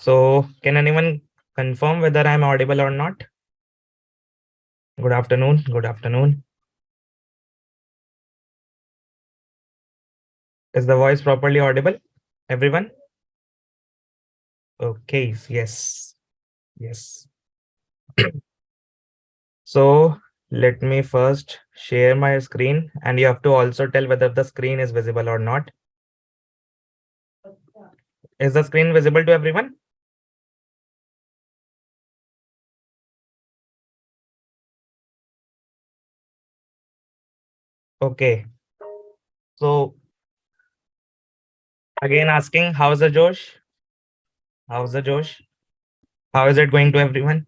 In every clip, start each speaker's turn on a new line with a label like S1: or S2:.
S1: So can anyone confirm whether I'm audible or not? Good afternoon. Good afternoon. Is the voice properly audible? Everyone? Okay. Yes. Yes. So let me first share my screen, and you have to also tell whether the screen is visible or not. Is the screen visible to everyone? Okay. So again asking, how's the Josh? How's the Josh? How is it going to everyone?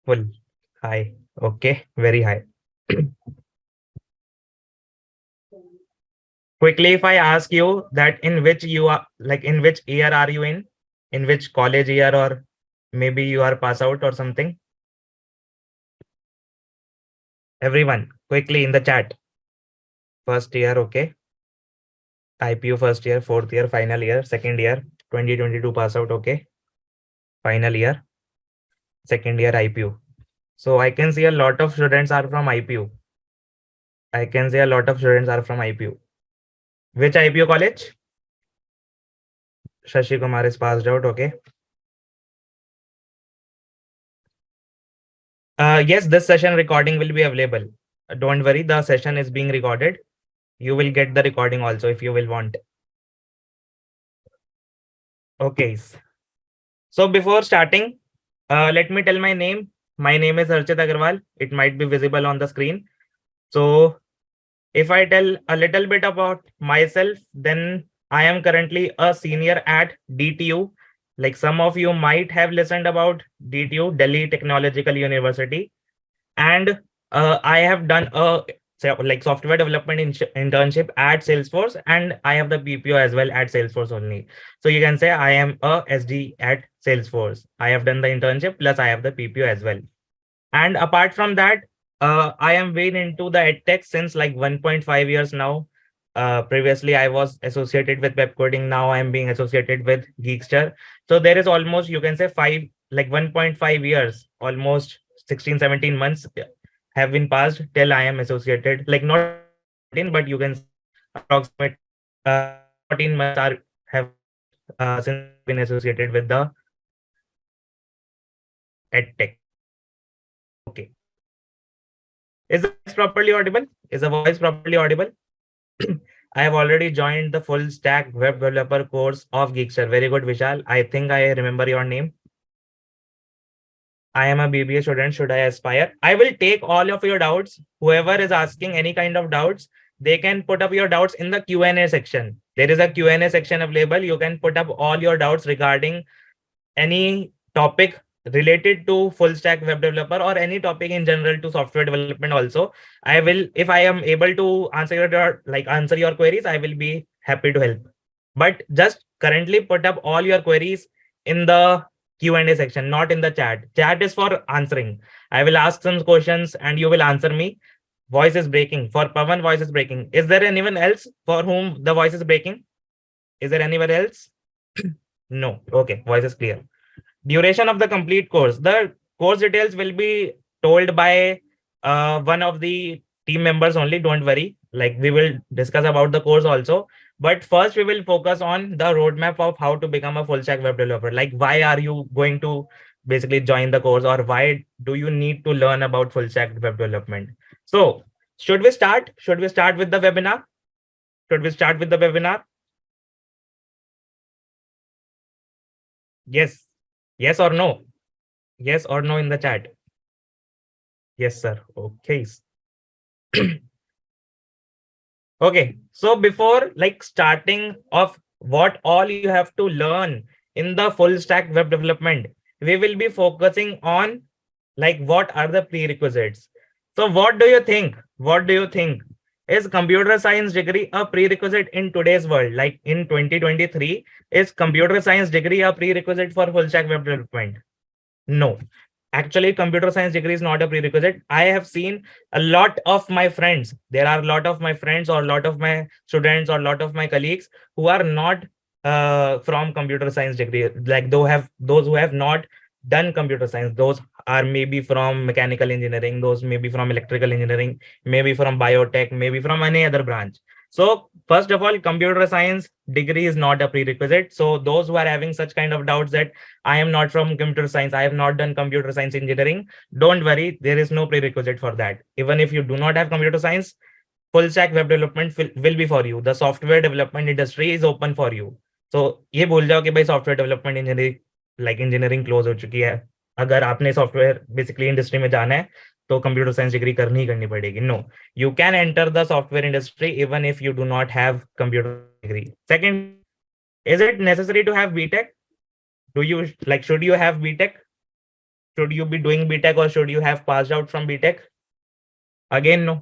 S1: Full. High. Okay. Very high. Quickly, if I ask you that in which you are, like in which year are you in which college year, or maybe you are pass out or something? Everyone, quickly in the chat. First year, okay. IPU first year, fourth year, final year, second year, 2022 pass out, okay. Final year, second year IPU. So I can see a lot of students are from IPU. I can see a lot of students are from IPU. Which IPU college? Shashi Kumar is passed out, okay. Yes, this session recording will be available. Don't worry, the session is being recorded. You will get the recording also if you will want. Okay. So before starting, let me tell my name. My name is Archit Aggarwal. It might be visible on the screen. So if I tell a little bit about myself, then I am currently a senior at DTU. Like some of you might have listened about DTU, Delhi Technological University. And I have done a like software development internship at Salesforce, and I have the BPO as well at Salesforce only. So you can say I am a SD at Salesforce. I have done the internship plus I have the PPO as well. And apart from that, I am been into the edtech since like 1.5 years now. Previously, I was associated with web coding. Now I am being associated with Geekster. So there is almost, you can say, 1.5 years, almost 16, 17 months have been passed till I am associated. Like not 17, but you can say approximate 14 months are have since I've been associated with the edtech. Okay. Is the voice properly audible? Is the voice properly audible? I have already joined the full stack web developer course of Geekster. Very good, Vishal. I think I remember your name. I am a BBA student. Should I aspire? I will take all of your doubts. Whoever is asking any kind of doubts, they can put up your doubts in the Q&A section. There is a Q&A section available. You can put up all your doubts regarding any topic related to full stack web developer or any topic in general to software development also. I will, if I am able to answer answer your queries, I will be happy to help. But just currently put up all your queries in the Q&A section, not in the chat. Chat is for answering. I will ask some questions and you will answer me. Voice is breaking. For Pavan, voice is breaking. Is there anyone else for whom the voice is breaking? Is there anyone else? No. Okay. Voice is clear. Duration of the complete course. The course details will be told by one of the team members only. Don't worry. Like we will discuss about the course also. But first, we will focus on the roadmap of how to become a full stack web developer. Like, why are you going to basically join the course, or why do you need to learn about full stack web development? So, should we start? Should we start with the webinar? Should we start with the webinar? Yes. Yes or no? Yes or no in the chat. Yes, sir. Okay. Okay. So before like starting of what all you have to learn in the full stack web development, we will be focusing on like what are the prerequisites. So what do you think? What do you think? Is computer science degree a prerequisite in today's world? Like in 2023, is computer science degree a prerequisite for full stack web development? No. Actually, computer science degree is not a prerequisite. I have seen a lot of my friends. There are a lot of my friends or a lot of my students or a lot of my colleagues who are not from computer science degree. Like those who have not done computer science, those are maybe from mechanical engineering, those maybe from electrical engineering, maybe from biotech, maybe from any other branch. So first of all, computer science degree is not a prerequisite. So those who are having such kind of doubts that I am not from computer science, I have not done computer science engineering, don't worry, there is no prerequisite for that. Even if you do not have computer science, full stack web development will be for you. The software development industry is open for you. So ये भूल जाओ कि भाई software development engineering like engineering close हो चुकी है. अगर आपने सॉफ्टवेयर बेसिकली इंडस्ट्री में जाना है तो कंप्यूटर साइंस डिग्री करनी ही करनी पड़ेगी. No, you can enter the software industry even if you do not have computer degree. Second, is it necessary to have btech? Do you like, should you have btech? Should you be doing btech, or should you have passed out from btech? Again no,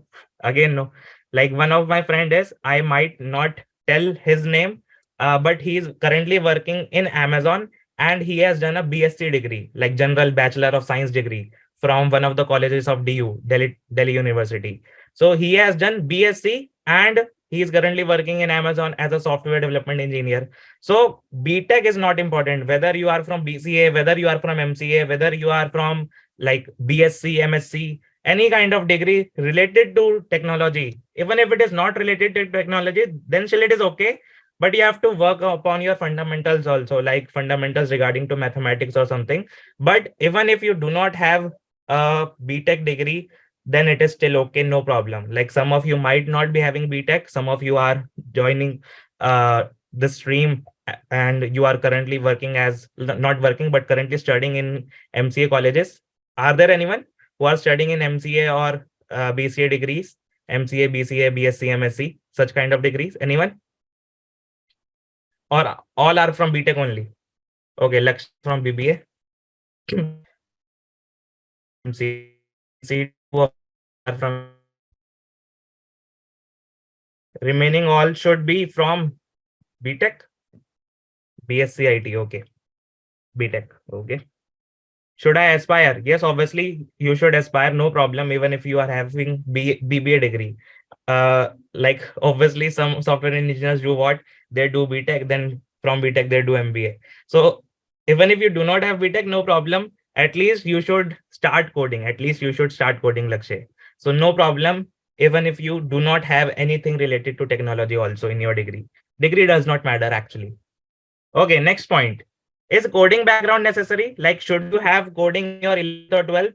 S1: again no. Like one of my friend is, I might not tell his name, but he is currently working in Amazon, and he has done a BSc degree, like general bachelor of science degree, from one of the colleges of Delhi University. So he has done BSc, and he is currently working in Amazon as a software development engineer. So BTech is not important, whether you are from BCA, whether you are from MCA, whether you are from like BSc, MSc, any kind of degree related to technology. Even if it is not related to technology, then still it is okay. But you have to work upon your fundamentals also, like fundamentals regarding to mathematics or something. But even if you do not have a BTech degree, then it is still okay, no problem. Like some of you might not be having BTech, some of you are joining the stream, and you are currently working as, not working, but currently studying in MCA colleges. Are there anyone who are studying in MCA or BCA degrees? MCA, BCA, BSc, MSc, such kind of degrees? Anyone? Or all are from BTech only? Okay, Laksh from BBA. MCA, are from, remaining all should be from BTech, BSc IT. Okay, BTech. Okay. Should I aspire? Yes, obviously you should aspire, no problem, even if you are having BBA degree. Like obviously some software engineers do what? They do BTech, then from BTech they do MBA. So even if you do not have BTech, no problem. At least you should start coding. At least you should start coding, Lakshay. So no problem, even if you do not have anything related to technology also in your degree. Degree does not matter actually. Okay, next point. Is coding background necessary? Like, should you have coding in your 11th or 12th?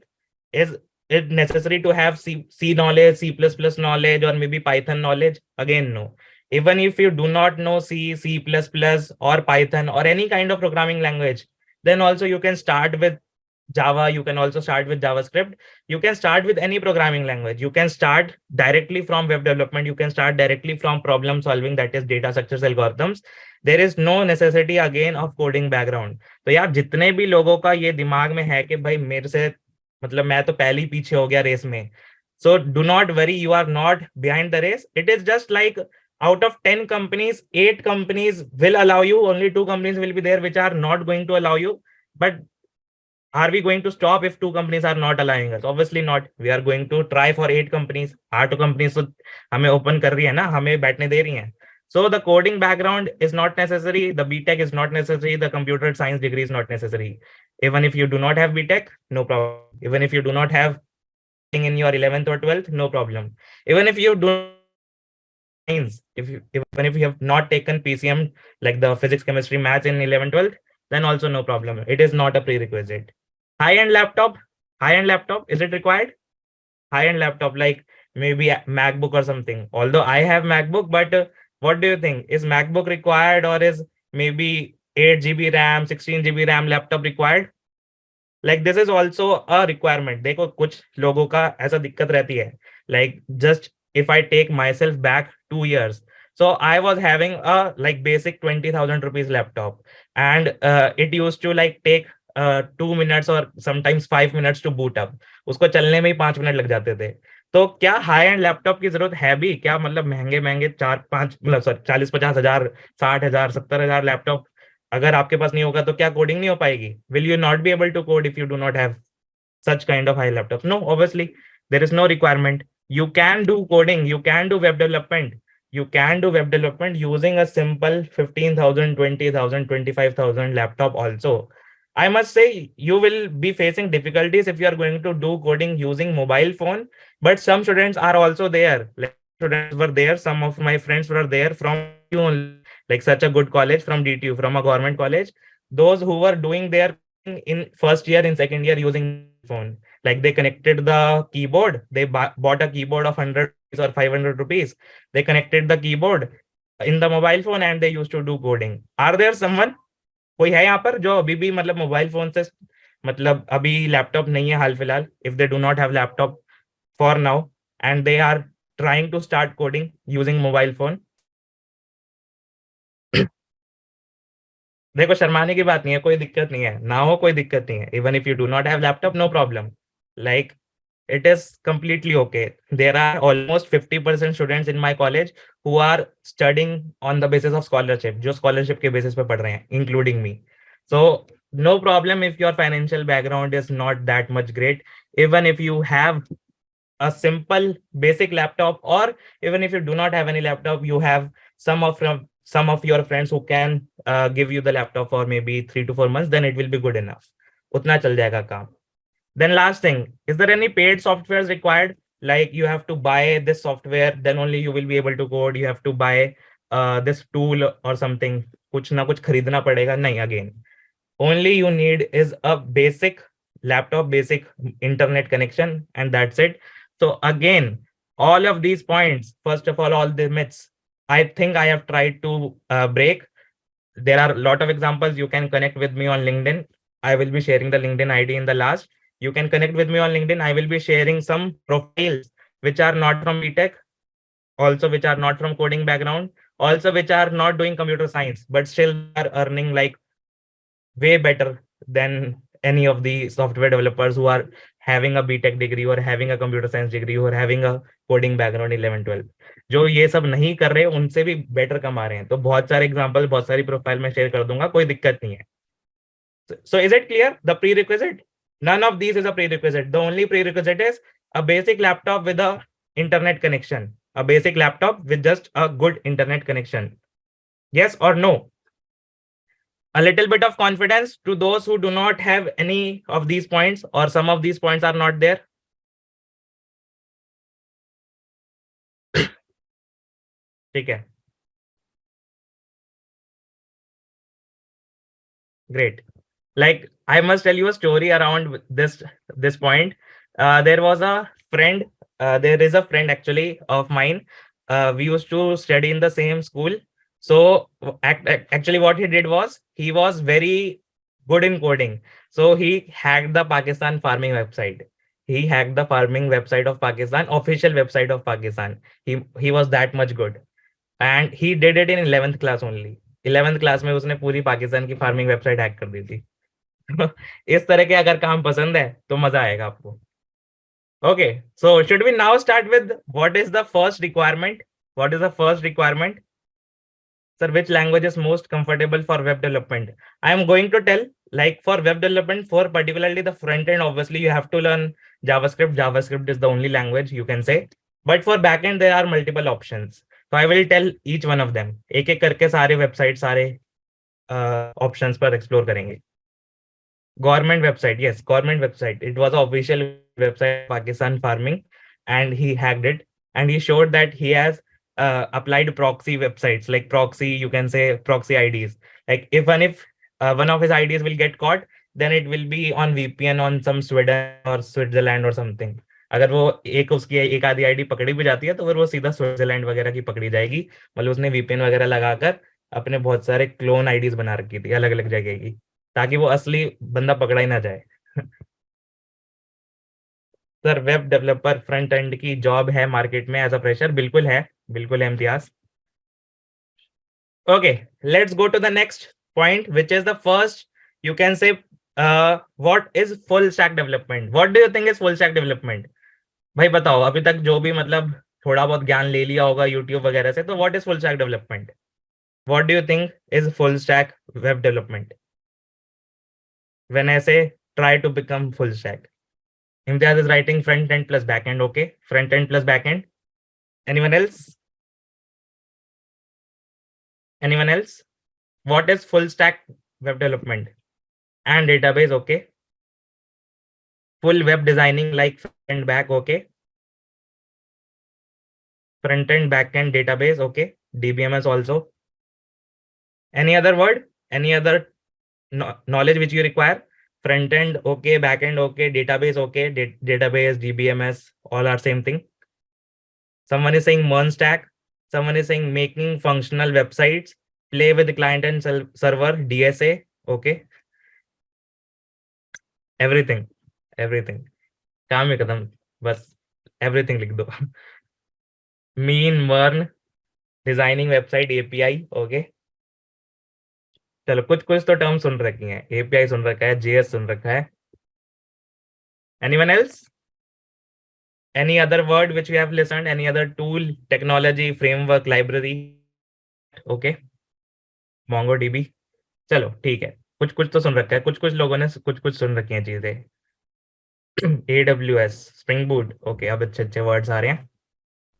S1: Is it necessary to have C knowledge, C++ knowledge, or maybe Python knowledge? Again, no. Even if you do not know C, C++, or Python, or any kind of programming language, then also you can start with Java. You can also start with JavaScript. You can start with any programming language. You can start directly from web development. You can start directly from problem solving, that is data structures algorithms. There is no necessity again of coding background. तो यार जितने भी लोगों का ये दिमाग में है कि भाई मेरे से मतलब मैं तो पहले ही पीछे हो गया रेस में, so do not worry, you are not behind the race. It is just like out of 10 companies, 8 companies will allow you, only 2 companies will be there which are not going to allow you. But are we going to stop if 2 companies are not allowing us? Obviously not. We are going to try for 8 companies. 8 companies तो हमें open कर रही है ना, हमें बैठने दे रही हैं. So the coding background is not necessary. The BTech is not necessary. The computer science degree is not necessary. Even if you do not have BTech, no problem. Even if you do not have in your 11th or 12th, no problem. Even if you do science, even if you have not taken PCM, like the physics, chemistry, maths in 11th, 12th, then also no problem. It is not a prerequisite. High-end laptop, is it required? High-end laptop, like maybe a MacBook or something. Although I have MacBook, but what do you think? Is MacBook required, or is maybe 8 GB RAM, 16 GB RAM laptop required? Like this is also a requirement. देखो कुछ लोगों का ऐसा दिक्कत रहती है. Like just if I take myself back 2 years, so I was having a like basic 20,000 rupees laptop, and it used to like take 2 minutes or sometimes 5 minutes to boot up. उसको चलने में ही 5 मिनट लग जाते थे. तो क्या high and laptop की जरूरत है भी क्या? मतलब महंगे महंगे 4-5 मतलब सॉरी 40-50 हजार, 60 हजार, 70 हजार लैपटॉप अगर आपके पास नहीं होगा तो क्या कोडिंग नहीं हो पाएगी? Will you not be able to code if you do not have such kind of high laptops? No, obviously there is no requirement. You can do coding, you can do web development. you can do web development using a simple 15,000, 20,000, 25,000 laptop also. I must say you will be facing difficulties if you are going to do coding using mobile phone, but some students are also there. Like students were there, some of my friends were there from DTU only, like such a good college from DTU, from a government college. Those who were doing their coding in first year, in second year using mobile phone, like they connected the keyboard, they bought a keyboard of 100 rupees or 500 rupees, they connected the keyboard in the mobile phone and they used to do coding. Are there someone, कोई है यहाँ पर जो अभी भी मतलब mobile phone से, मतलब अभी लैपटॉप नहीं है हाल फिलहाल, if they do not have laptop for now and they are trying to start coding using mobile phone? देखो शर्माने की बात नहीं है, कोई दिक्कत नहीं है, ना हो कोई दिक्कत नहीं है, even if you do not have laptop no problem, like it is completely okay. There are almost 50% students in my college who are studying on the basis of scholarship, जो scholarship के basis पे पढ़ रहे हैं, including me. So no problem if your financial background is not that much great. Even if you have a simple basic laptop, or even if you do not have any laptop, you have some of your friends who can give you the laptop for maybe 3 to 4 months, then it will be good enough. उतना चल जाएगा काम. Then last thing, is there any paid softwares required? Like you have to buy this software, then only you will be able to code. You have to buy this tool or something. कुछ ना कुछ खरीदना पड़ेगा. नहीं, again, only you need is a basic laptop, basic internet connection, and that's it. So again, all of these points, first of all the myths, I think I have tried to break. There are a lot of examples. You can connect with me on LinkedIn. I will be sharing the LinkedIn ID in the last. You can connect with me on LinkedIn. I will be sharing some profiles which are not from BTech, also which are not from coding background, also which are not doing computer science, but still are earning like way better than any of the software developers who are having a BTech degree or having a computer science degree or having a coding background 11 12. जो ये सब नहीं कर रहे उनसे भी better कमा रहे हैं. तो बहुत सारे एग्जांपल, बहुत सारी प्रोफाइल में शेयर कर दूंगा, कोई दिक्कत नहीं है. So is it clear? The prerequisite? None of these is a prerequisite. The only prerequisite is a basic laptop with a internet connection. A basic laptop with just a good internet connection. Yes or no? A little bit of confidence to those who do not have any of these points, or some of these points are not there. ठीक है. Great. Like I must tell you a story around this point. There was a friend. There is a friend actually of mine. We used to study in the same school. So actually, what he did was he was very good in coding. So he hacked the Pakistan farming website. He hacked the farming website of Pakistan, official website of Pakistan. He was that much good, and he did it in 11th class only. 11th class में उसने पूरी पाकिस्तान की farming website hack कर दी थी. इस तरह के अगर काम पसंद है तो मजा आएगा आपको. Okay, so should we now start with what is the first requirement? What is the first requirement? Sir, which language is most comfortable for web development? I am going to tell, like for web development, for particularly the front end, obviously you have to learn JavaScript. JavaScript is the only language you can say. But for backend, there are multiple options. So I will tell each one of them. एक एक करके सारे website, सारे options पर explore करेंगे. Government website, yes, government website. It was an official website, Pakistan farming, and he hacked it. And he showed that he has applied proxy websites, like proxy, you can say proxy IDs. Like if one of his IDs will get caught, then it will be on VPN on some Sweden or Switzerland or something. अगर वो एक उसकी एक आधी ID पकड़ी भी जाती है तो फिर वो सीधा स्विट्जरलैंड वगैरह की पकड़ी जाएगी. मतलब उसने VPN वगैरह लगाकर अपने बहुत सारे क्लोन आईडीज बना रखी थी अलग अलग जगह की, ताकि वो असली बंदा पकड़ा ही ना जाए. Sir web developer front end की जॉब है मार्केट में एज अ फ्रेशर? बिल्कुल है, बिल्कुल है Imtiaz. Okay, let's go to the next point which is the first. You can say what is full stack development? What do you think is full stack development? भाई बताओ, अभी तक जो भी मतलब थोड़ा बहुत ज्ञान ले लिया होगा यूट्यूब वगैरह से, तो what is full stack development? What do you think is full stack web development when I say try to become full stack? Imtiaz is writing front end plus back end. Okay, front end plus back end. Anyone else? Anyone else? What is full stack web development? And database, okay. Full web designing like front and back, okay. Front end, back end, database, okay. DBMS also. Any other word? Any other knowledge which you require? Front end, okay. Back end, okay. Database, okay. Database, DBMS, all are same thing. Someone is saying MERN stack. Someone is saying making functional websites, play with the client and server, DSA, okay. Everything, everything. काम ही खत्म, बस everything लिख दो. Mean, MERN, designing website, API, okay. चलो कुछ कुछ तो term सुन रखी हैं. API सुन रखा है, JS सुन रखा है. Anyone else? Any other word which we have listened? Any other tool, technology, framework, library? Okay. MongoDB. चलो ठीक है, कुछ कुछ तो सुन रखा है. कुछ कुछ लोगों ने कुछ कुछ सुन रखी हैं चीजें. AWS, Spring Boot. Okay, अब अच्छे अच्छे वर्ड्स आ रहे हैं.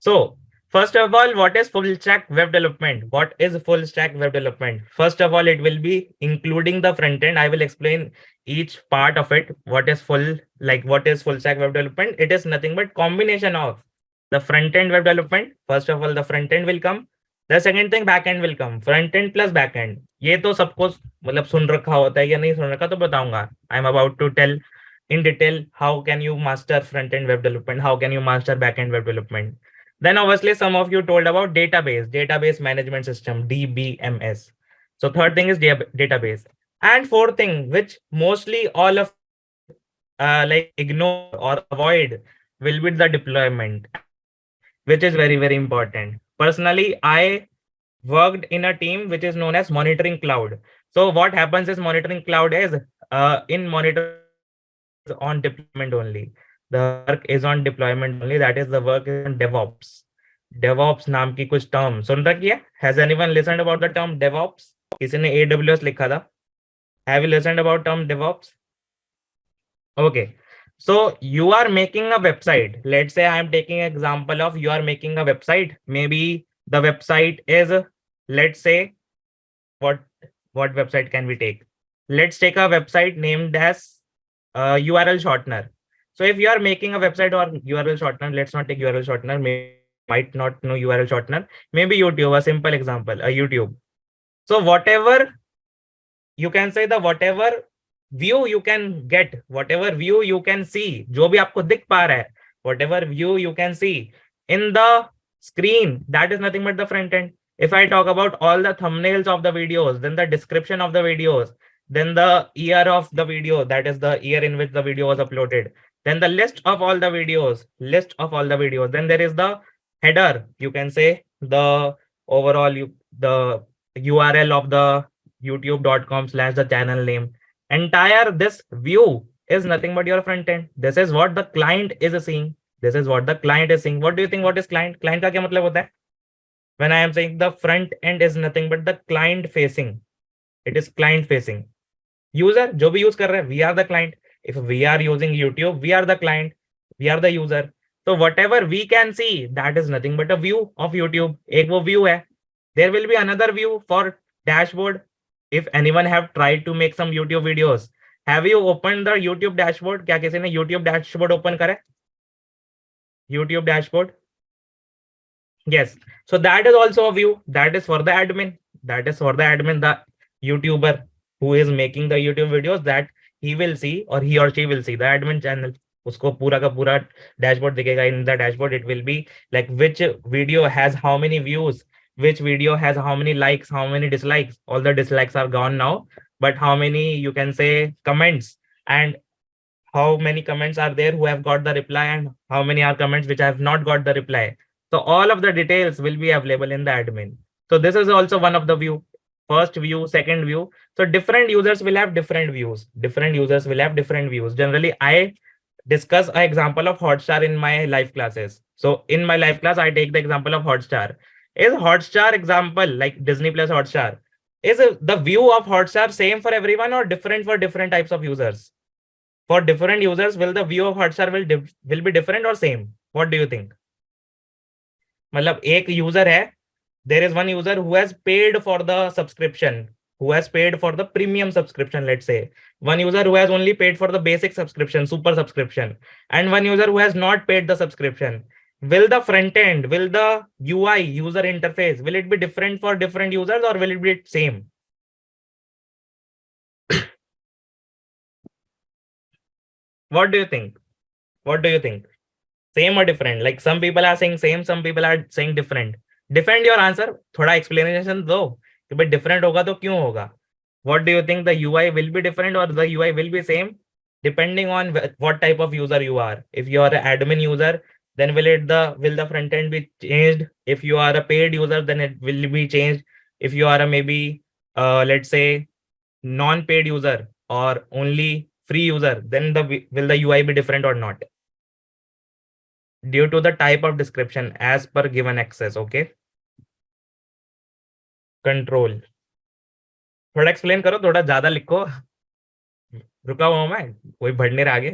S1: So, first of all, what is full stack web development? What is full stack web development? First of all, it will be including the front end. I will explain each part of it. What is what is full stack web development? It is nothing but combination of the front end web development. First of all, the front end will come. The second thing, back end will come. Front end plus back end. ये तो सबको मतलब सुन रखा होता है या नहीं सुन रखा तो बताऊंगा. I am about to tell in detail how can you master front end web development, how can you master back end web development. Then obviously some of you told about database management system, DBMS. So third thing is database. And fourth thing, which mostly all of like ignore or avoid, will be the deployment, which is very, very important. Personally, I worked in a team which is known as monitoring cloud. So what happens is monitoring cloud is in monitor on deployment only. The work is on deployment only. That is the work is on DevOps. DevOps नाम की कुछ term सुन रखी है? Has anyone listened about the term DevOps? किसी ने AWS लिखा था? Have you listened about term DevOps? Okay. So you are making a website. Let's say I am taking an example of you are making a website. Maybe the website is, let's say, what website can we take? Let's take a website named as URL shortener. So if you are making a website or URL shortener, let's not take URL shortener. Maybe might not know URL shortener. Maybe YouTube, a simple example, a YouTube. So whatever you can say, the whatever view you can get, whatever view you can see, जो भी आपको दिख पा रहा है, whatever view you can see in the screen, that is nothing but the front end. If I talk about all the thumbnails of the videos, then the description of the videos, then the year of the video, that is the year in which the video was uploaded, then the list of all the videos, then there is the header, you can say the overall the URL of the youtube.com/the channel name. Entire this view is nothing but your front end. This is what the client is seeing. This is what the client is seeing. What do you think? What is client? Client का क्या मतलब होता है? When I am saying the front end is nothing but the client facing. It is client facing. User जो भी use कर रहे हैं, we are the client. If we are using YouTube, we are the client. We are the user. So whatever we can see, that is nothing but a view of YouTube. एक वो view है. There will be another view for dashboard. If anyone have tried to make some YouTube videos, have you opened the YouTube dashboard? क्या किसी ने YouTube dashboard open करा? YouTube dashboard. Yes. So that is also a view. That is for the admin. That is for the admin, the YouTuber who is making the YouTube videos, that he will see or he or she will see the admin channel. उसको पूरा का पूरा dashboard दिखेगा. In the dashboard, it will be like which video has how many views, which video has how many likes, how many dislikes. All the dislikes are gone now, but how many, you can say, comments, and how many comments are there who have got the reply, and how many are comments which have not got the reply. So all of the details will be available in the admin. So this is also one of the view. First view, second view. So different users will have different views. Different users will have different views. Generally, I discuss an example of Hotstar in my live classes. So in my live class, I take the example of Hotstar. Is Hotstar example like Disney Plus Hotstar? Is the view of Hotstar same for everyone or different for different types of users? For different users, will the view of Hotstar will be different or same? What do you think? मतलब एक user है there is one user who has paid for the subscription, who has paid for the premium subscription, let's say. One user who has only paid for the basic subscription, super subscription, and one user who has not paid the subscription. Will the front end, will the UI, user interface, will it be different for different users or will it be same? What do you think? What do you think? Same or different? Like some people are saying same, some people are saying different. Defend your answer. थोड़ा explanation दो कि भाई different होगा तो क्यों होगा? What do you think, the UI will be different or the UI will be same depending on what type of user you are? If you are an admin user, then will the front end be changed? If you are a paid user, then it will be changed. If you are a maybe let's say non-paid user or only free user, then will the UI be different or not? Due to the type of description as per given access. Okay, control. थोड़ा explain करो, थोड़ा ज्यादा लिखो, रुका हुआ हूं मैं, कोई बढ़ नहीं रहा आगे।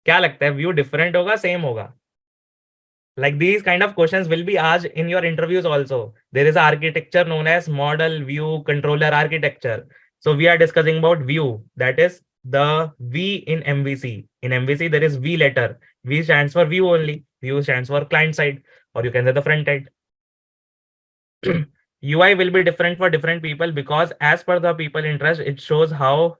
S1: क्या लगता है, व्यू डिफरेंट होगा, सेम होगा? Like these kind of questions will be asked in your interviews also. There is architecture known as model view controller architecture. So we are discussing about view, that is the V in MVC. In MVC there is V letter. V stands for view only. View stands for client side, or you can say the front end. UI will be different for different people because as per the people interest, it shows how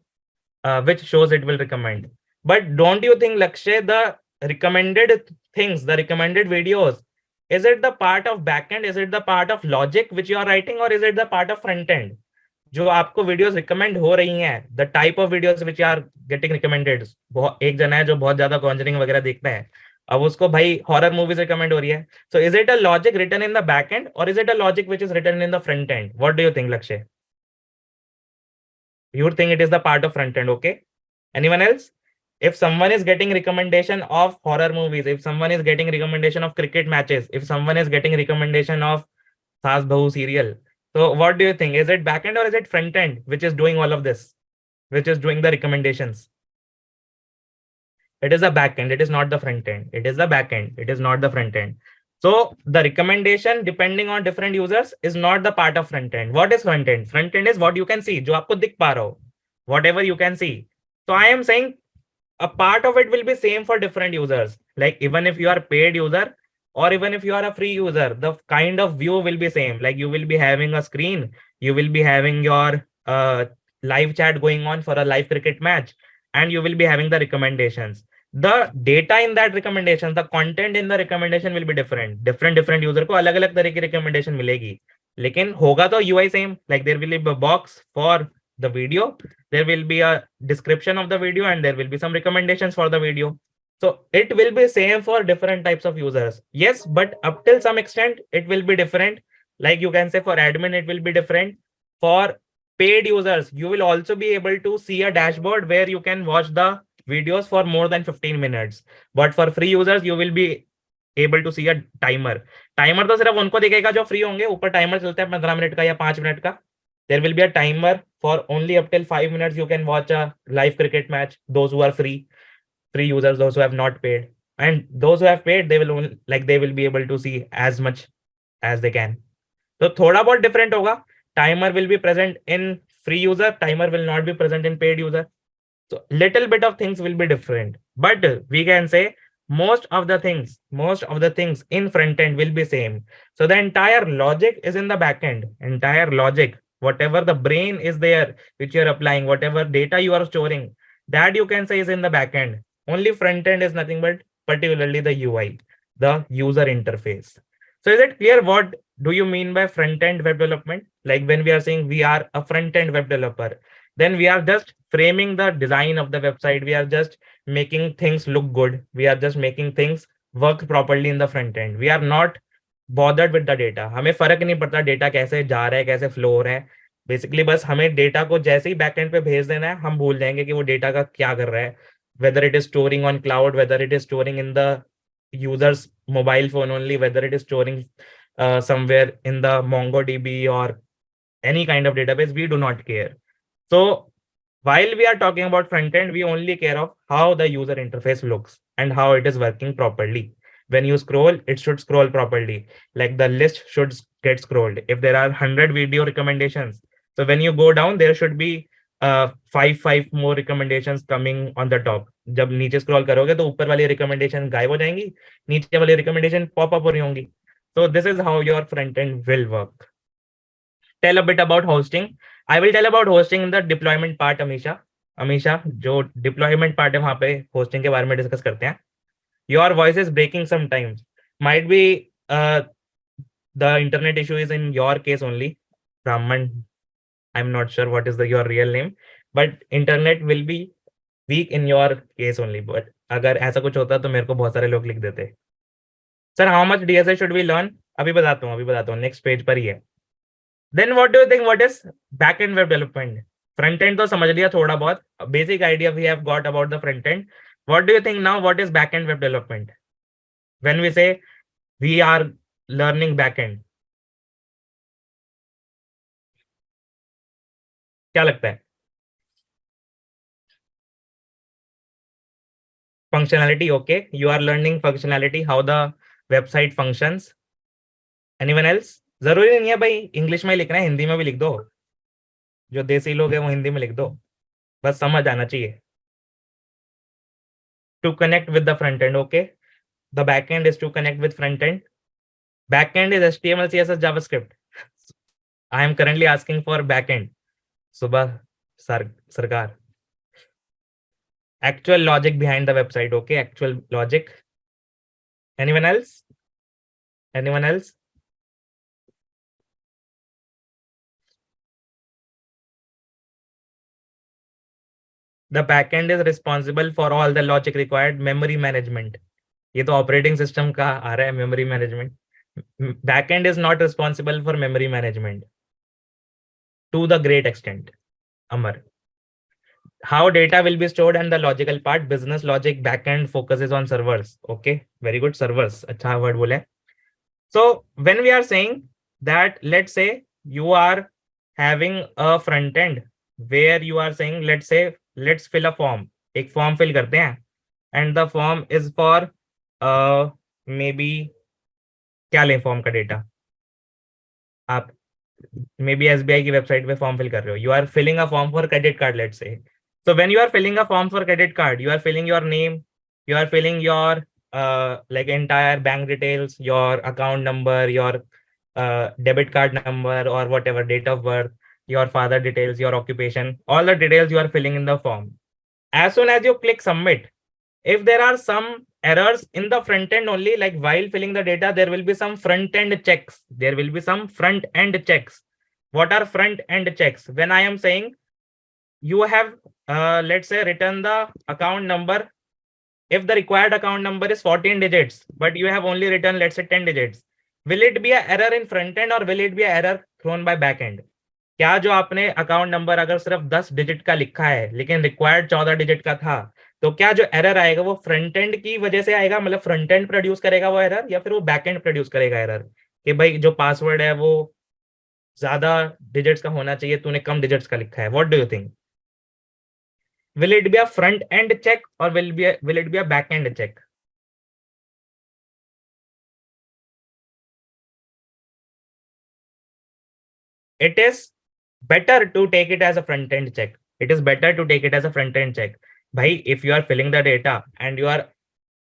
S1: which shows it will recommend. But don't you think, Lakshay, the recommended things, the recommended videos, is it the part of backend? Is it the part of logic which you are writing, or is it the part of front end? जो आपको videos recommend हो रही हैं, the type of videos which are getting recommended, एक जना है जो बहुत ज्यादा कॉन्जरिंग वगैरह देखता है, अब उसको भाई हॉरर मूवीज रिकमेंड हो रही है. So is it a logic written in the back end और is it a logic which is written in the front end? What do you think, Lakshya? You would think it is the part of front end. Okay, anyone else? If someone is getting recommendation of horror movies, if someone is getting recommendation of cricket matches, if someone is getting recommendation of Saas Bahu serial, so what do you think? Is it back end or is it front end which is doing all of this, which is doing the recommendations? It is the back end. It is not the front end. It is the back end. It is not the front end. So the recommendation depending on different users is not the part of front end. What is front end? Front end is what you can see, जो आपको दिख पा रहा हो, whatever you can see. So I am saying a part of it will be same for different users. Like even if you are paid user or even if you are a free user, the kind of view will be same. Like you will be having a screen, you will be having your live chat going on for a live cricket match, and you will be having the recommendations. The data in that recommendation, the content in the recommendation will be different. Different user को अलग अलग तरह की recommendation मिलेगी, लेकिन होगा तो UI same. Like there will be a box for the video, there will be a description of the video, and there will be some recommendations for the video. So it will be same for different types of users. Yes, but up till some extent it will be different. Like you can say for admin it will be different. For paid users, you will also be able to see a dashboard where you can watch the videos for more than 15 minutes. But for free users, you will be able to see a timer. Timer तो सिर्फ उनको दिखेगा जो free होंगे. ऊपर timer चलता है 15 minute का या 5 मिनट का. There will be a timer for only up till 5 minutes. You can watch a live cricket match. Those who are free users, those who have not paid, and those who have paid, they will only, like they will be able to see as much as they can. So थोड़ा बहुत different होगा. Timer will be present in free user. Timer will not be present in paid user. So little bit of things will be different, but we can say most of the things in front end will be same. So the entire logic is in the back end. Entire logic, whatever the brain is there, which you're applying, whatever data you are storing, that you can say is in the back end. Only front end is nothing but particularly the UI, the user interface. So is it clear what do you mean by front end web development? Like when we are saying we are a front end web developer, then we are just framing the design of the website. We are just making things look good. We are just making things work properly in the front end. We are not bothered with the data. हमें फर्क नहीं पड़ता data कैसे जा रहा है, कैसे flow हो रहा है. बेसिकली बस हमें डेटा को जैसे ही बैकएंड पे भेज देना है, हम भूल जाएंगे कि वो डेटा का क्या कर रहा है. Whether it is storing on cloud, whether it is storing in the user's mobile phone only, whether it is storing somewhere in the MongoDB or any kind of database, we do not care. So while we are talking about front end, we only care of how the user interface looks and how it is working properly. When you scroll, it should scroll properly. Like the list should get scrolled. If there are 100 video recommendations, so when you go down, there should be five more recommendations coming on the top. जब नीचे scroll करोगे तो ऊपर वाली recommendation गायब हो जाएंगी, नीचे वाली recommendation pop up हो रही होंगी. So this is how your front end will work. Tell a bit about hosting. I will tell about hosting in the deployment part, Amisha जो deployment part है वहां पे hosting के बारे में discuss करते हैं. Your voice is breaking sometimes. Might be the internet issue is in your case only. Brahman, I'm not sure what is your real name, but internet will be weak in your case only. But अगर ऐसा कुछ होता तो मेरे को बहुत सारे लोग लिख देते. Sir, how much DSA should we learn? अभी बताता हूँ. Next page पर ही है. Then what do you think? What is back-end web development? Front end तो समझ लिया थोड़ा बहुत. Basic idea we have got about the front end. What do you think now? What is back-end web development? When we say we are learning back-end, क्या लगता है? Functionality, okay. You are learning functionality, how the website functions. Anyone else? जरूरी नहीं है भाई English में लिखना है, हिंदी में भी लिख दो. जो देसी लोग हैं वो हिंदी में लिख दो, बस समझ आना चाहिए. To connect with the front end, okay. The back end is to connect with front end. Back end is HTML, CSS, JavaScript. I am currently asking for back end. Subha Sarkar. Actual logic behind the website, okay. Actual logic. Anyone else? Anyone else? The backend is responsible for all the logic required. Memory management. ये तो operating system का आ रहा है, memory management. Backend is not responsible for memory management to the great extent. Amar. How data will be stored and the logical part. Business logic backend focuses on servers. Okay, very good. Servers. अच्छा word बोले. So when we are saying that, let's say you are having a front end where you are saying, let's say, let's fill a form. एक form fill करते हैं and the form is for maybe क्या लें form का data. आप maybe SBI की website पे form fill कर रहे हो. You are filling a form for credit card, let's say. So when you are filling a form for credit card, you are filling your name, you are filling your like entire bank details, your account number, your debit card number or whatever, date of birth, your father details, your occupation, all the details you are filling in the form. As soon as you click submit, if there are some errors in the front end only, like while filling the data, there will be some front end checks. There will be some front end checks. What are front end checks? When I am saying you have, let's say, written the account number. If the required account number is 14 digits, but you have only written, let's say, 10 digits, will it be an error in front end or will it be an error thrown by back end? क्या जो आपने account number अगर सिर्फ 10 digit का लिखा है लेकिन required 14 digit का था, तो क्या जो एरर आएगा वो फ्रंट एंड की वजह से आएगा, मतलब फ्रंट एंड प्रोड्यूस करेगा वो एरर, या फिर वो बैक एंड प्रोड्यूस करेगा एरर कि भाई जो पासवर्ड है वो ज्यादा डिजिट्स का होना चाहिए, तूने कम डिजिट्स का लिखा है. What do you think? Will it be a front end check or will it be a back end check? It is better to take it as a front end check. It is better to take it as a front end check. Bhai, if you are filling the data and you are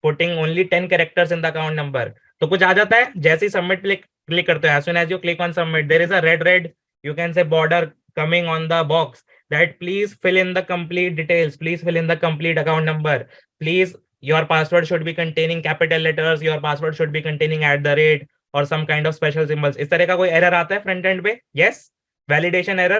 S1: putting only 10 characters in the account number, तो कुछ आ जाता है. जैसे ही submit click करते हैं, as soon as you click on submit, there is a red, you can say border coming on the box that please fill in the complete details, please fill in the complete account number, please your password should be containing capital letters, your password should be containing @ or some kind of special symbols. इस तरह का कोई error आता है front end पे? Yes, validation error.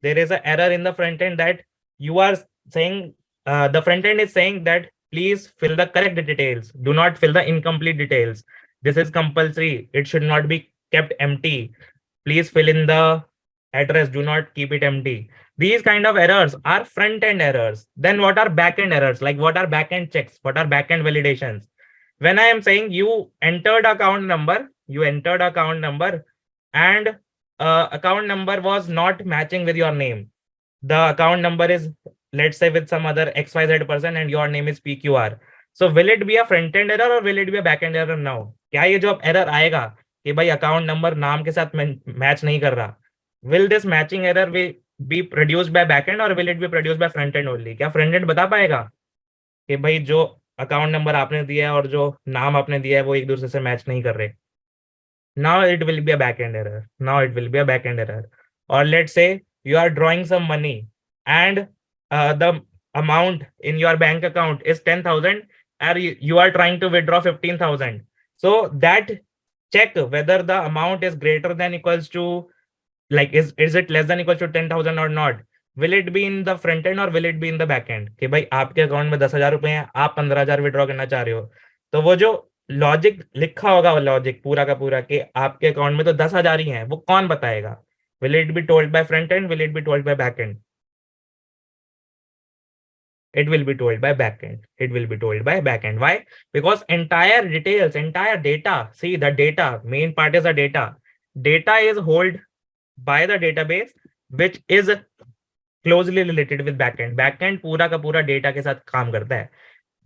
S1: There is an error in the front end that you are saying, the front end is saying that please fill the correct details, do not fill the incomplete details. This is compulsory, it should not be kept empty. Please fill in the address, do not keep it empty. These kind of errors are front end errors. Then what are back end errors? Like what are back end checks? What are back end validations? When I am saying you entered account number and account number was not matching with your name. The account number is, let's say, with some other XYZ person and your name is PQR. So will it be a front end error or will it be a back end error now? क्या ये जो error आएगा कि भाई account number नाम के साथ match नहीं कर रहा, will this matching error will be produced by back end or will it be produced by front end only? क्या फ्रंट एंड बता पाएगा कि भाई जो अकाउंट नंबर आपने दिया है और जो नाम आपने दिया है वो एक दूसरे से मैच नहीं कर रहे? Now it will be a backend error. Now it will be a backend error. Or let's say you are drawing some money and the amount in your bank account is 10,000 and you are trying to withdraw 15,000. So that check whether the amount is greater than equals to, like, is it less than equals to 10,000 or not? Will it be in the front end or will it be in the back end? कि भाई आपके account में 10,000 रुपए हैं, आप 15,000 withdraw करना चाह रहे हो, तो वो जो लॉजिक लिखा होगा, वो लॉजिक पूरा का पूरा कि आपके अकाउंट में तो 10,000 ही हैं, वो कौन बताएगा? Will it be told by front end? Will it be told by back end? It will be told by back end. It will be told by back end. Why? Because entire details, entire data, see the data, main part is the data. Data is held by the database, which is closely related with backend. Backend पूरा का पूरा data के साथ काम करता है.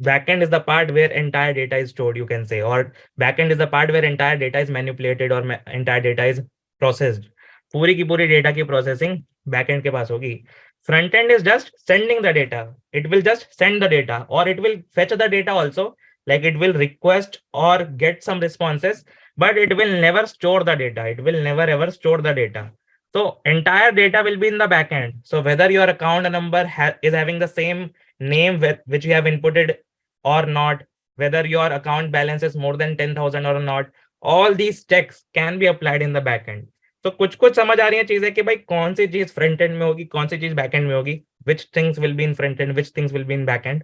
S1: Backend is the part where entire data is stored, you can say, or backend is the part where entire data is manipulated or entire data is processed. पूरी की पूरी data की processing backend के पास होगी. Front end is just sending the data. It will just send the data, or it will fetch the data also, like it will request or get some responses, but it will never store the data. It will never ever store the data. So entire data will be in the backend. So whether your account number is having the same name which you have inputted or not, whether your account balance is more than 10,000 or not, all these checks can be applied in the backend. तो कुछ कुछ समझ आ रही है चीजें कि भाई कौन सी चीज फ्रंट एंड में होगी, कौन सी चीज बैक एंड में होगी, which things will be in front end, which things will be in back end.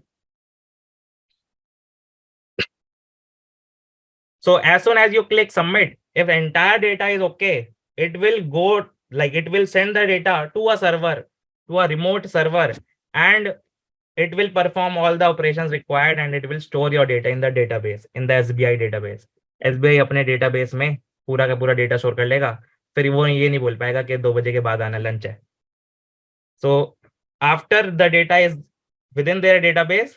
S1: So as soon as you click submit, if entire data is okay, it will go, like it will send the data to a server, to a remote server, and it will perform all the operations required and it will store your data in the database, in the SBI database. SBI अपने database में पूरा का पूरा data store कर लेगा, फिर वो ये नहीं बोल पाएगा कि 2 बजे के बाद आना lunch है. So after the data is within their database,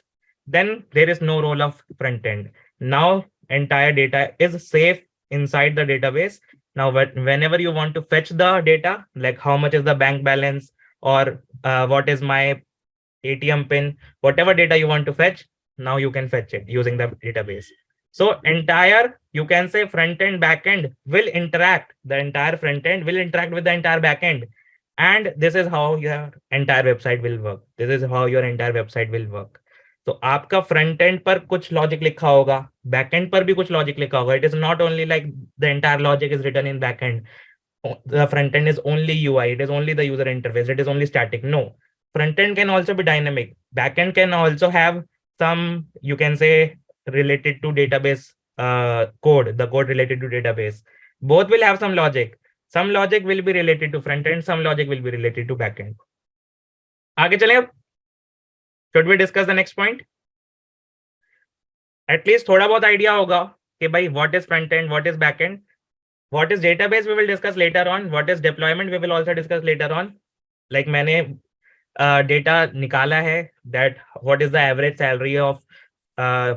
S1: then there is no role of front end. Now entire data is safe inside the database. Now whenever you want to fetch the data, like how much is the bank balance or what is my ATM pin, whatever data you want to fetch, now you can fetch it using the database. So entire, you can say front end, back end will interact, the entire front end will interact with the entire back end. And this is how your entire website will work. This is how your entire website will work. तो आपका front end पर कुछ logic लिखा होगा, back and पर भी कुछ logic लिखा होगा. It is not only like the entire logic is written in back end. The front end is only UI, it is only the user interface, it is only static. No, front end can also be dynamic. Back end can also have some, you can say, related to database code, the code related to database. Both will have some logic. Some logic will be related to front end, some logic will be related to back end. आगे चलें अब. Should we discuss the next point? At least थोड़ा बहुत idea होगा कि भाई what is front end, what is back end. What is database we will discuss later on. What is deployment we will also discuss later on. Like मैंने data निकाला है that what is the average salary of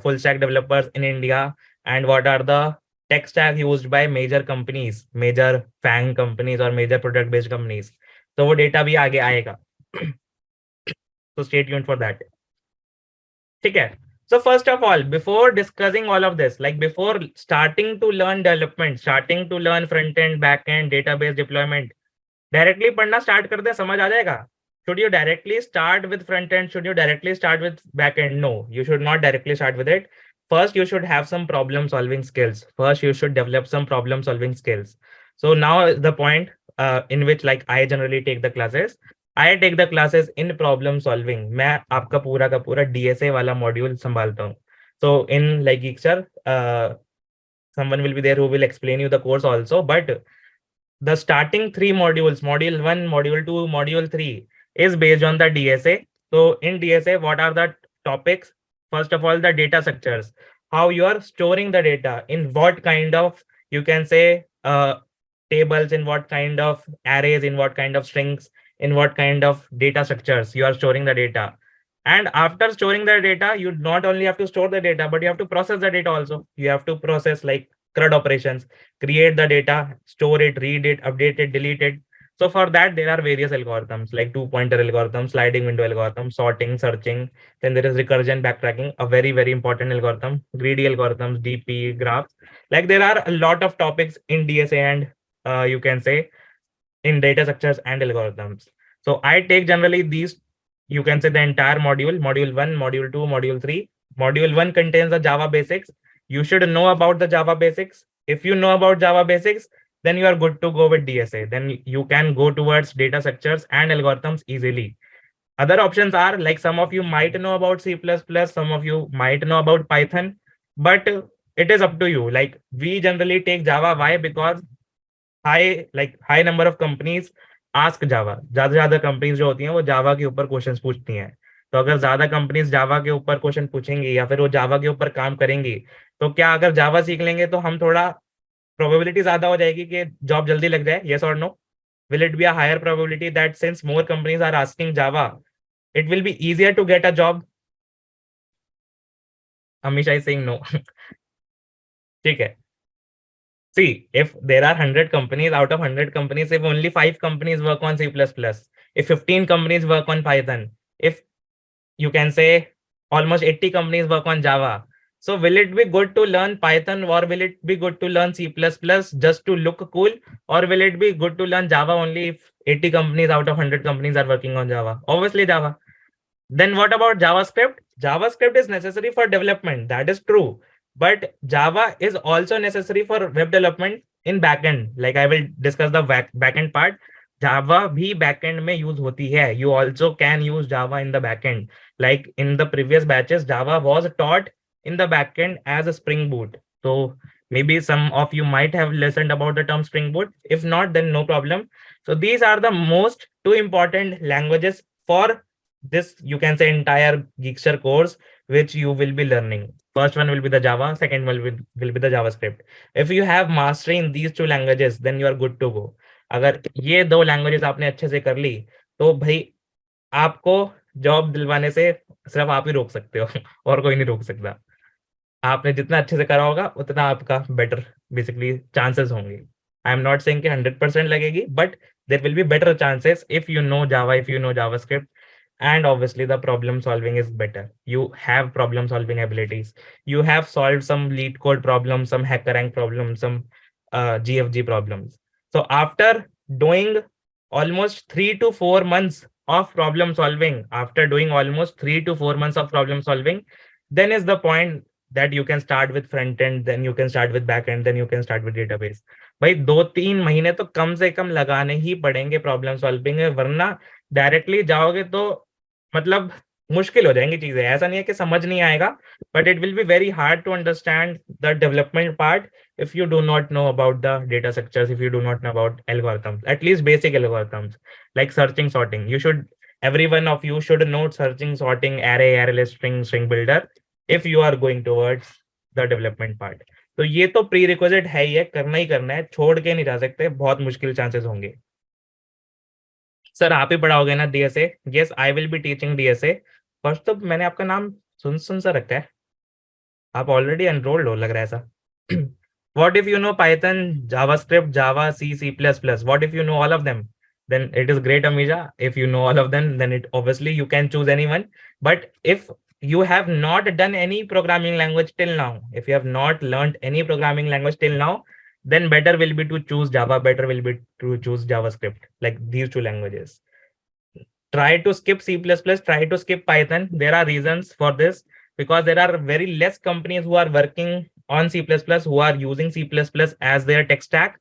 S1: full stack developers in India and what are the tech stack used by major companies, major FANG companies or major product based companies. तो वो data भी आगे आएगा. So stay tuned for that. ठीक है. So first of all, before discussing all of this, like before starting to learn development, starting to learn front end, back end, database deployment, directly पढ़ना start कर दे, समझ आ जाएगा. Should you directly start with front end? Should you directly start with back end? No, you should not directly start with it. First, you should have some problem solving skills. First, you should develop some problem solving skills. So now is the point in which like I generally take the classes. I take the classes in problem solving. मैं आपका पूरा का पूरा DSA वाला module संभालता हूँ. So in like Geekster, someone will be there who will explain you the course also. But the starting 3 modules, module 1, module 2, module 3 is based on the DSA. So in DSA, what are the topics? First of all, the data structures, how you are storing the data, in what kind of, you can say, tables, in what kind of arrays, in what kind of strings, in what kind of data structures you are storing the data. And after storing the data, you not only have to store the data, but you have to process the data also. You have to process like CRUD operations, create the data, store it, read it, update it, delete it. So for that, there are various algorithms like two-pointer algorithm, sliding window algorithm, sorting, searching. Then there is recursion backtracking, a very, very important algorithm, greedy algorithms, DP, graphs. Like there are a lot of topics in DSA and you can say in data structures and algorithms. So I take generally these, you can say the entire module, module 1, module 2, module 3. Module 1 contains the Java basics. You should know about the Java basics. If you know about Java basics, then you are good to go with DSA. Then you can go towards data structures and algorithms easily. Other options are like some of you might know about C++, some of you might know about Python, but it is up to you. Like we generally take Java. Why? Because high number of companies ask Java, ज्यादा से ज्यादा companies जो होती हैं वो जावा के ऊपर questions पूछती हैं. तो अगर ज्यादा कंपनीज जावा के ऊपर क्वेश्चन पूछेंगी या फिर वो जावा के ऊपर काम करेंगी, तो क्या अगर जावा सीख लेंगे तो हम थोड़ा प्रोबेबिलिटी ज्यादा हो जाएगी कि जॉब जल्दी लग जाए? यस और no? Will it be a higher probability that since more companies are asking Java, it will be easier to get a job? Amisha is saying no. ठीक है. See, if there are 100 companies, out of 100 companies, if only 5 companies work on C++, if 15 companies work on Python, if you can say almost 80 companies work on Java, so will it be good to learn Python or will it be good to learn C++ just to look cool, or will it be good to learn Java only if 80 companies out of 100 companies are working on Java? Obviously Java. Then what about JavaScript? JavaScript is necessary for development. That is true. But Java is also necessary for web development in backend. Like I will discuss the backend part. Java भी backend में use होती है. You also can use Java in the backend. Like in the previous batches, Java was taught in the backend as a Spring Boot. So maybe some of you might have listened about the term Spring Boot. If not, then no problem. So these are the most two important languages for this, you can say, entire Geekster course which you will be learning. First one will be the Java, second one will be the JavaScript. If you have mastery in these two languages, then you are good to go. अगर ये दो languages आपने अच्छे से कर ली, तो भाई आपको जॉब दिलवाने से सिर्फ आप ही रोक सकते हो और कोई नहीं रोक सकता. आपने जितना अच्छे से करा होगा उतना आपका बेटर बेसिकली चांसेस होंगे. आई एम नॉट सेइंग कि 100% लगेगी, but there will be better chances if you know Java, if you know JavaScript. And obviously the problem solving is better. You have problem solving abilities. You have solved some lead code problems, some hacker rank problems, some GFG problems. So after doing almost 3 to 4 months of problem solving, after doing almost 3 to 4 months of problem solving, then is the point that you can start with front end, then you can start with back end, then you can start with database. भाई 2-3 महीने तो कम से कम लगाने ही पड़ेंगे problem solving में, वरना directly जाओगे तो मतलब मुश्किल हो जाएंगी चीजें. ऐसा नहीं है कि समझ नहीं आएगा, but it will be very hard to understand the development part if you do not know about the data structures, if you do not know about algorithms, at least basic algorithms like searching, sorting. You should, every one of you should know searching, sorting, array, array list, string builder if you are going towards the development part. तो ये तो pre requisite है ही है, करना ही करना है, छोड़ के नहीं जा सकते, बहुत मुश्किल चांसेस होंगे. सर आप ही पढ़ाओगे ना DSA? Yes, I will be teaching DSA. First तो मैंने आपका नाम सुन सुन सा रखा है, आप ऑलरेडी एनरोल्ड हो लग रहा है ऐसा. What if you know Python, JavaScript, Java, C, C++? What if you know all of them? Then it is great, Amisha. If you know all of them, then it obviously you can choose anyone. But if you have not done any programming language till now, if you have not learned any programming language till now, then better will be to choose Java, better will be to choose JavaScript, like these two languages. Try to skip C++, try to skip Python. There are reasons for this, because there are very less companies who are working on C++, who are using C++ as their tech stack.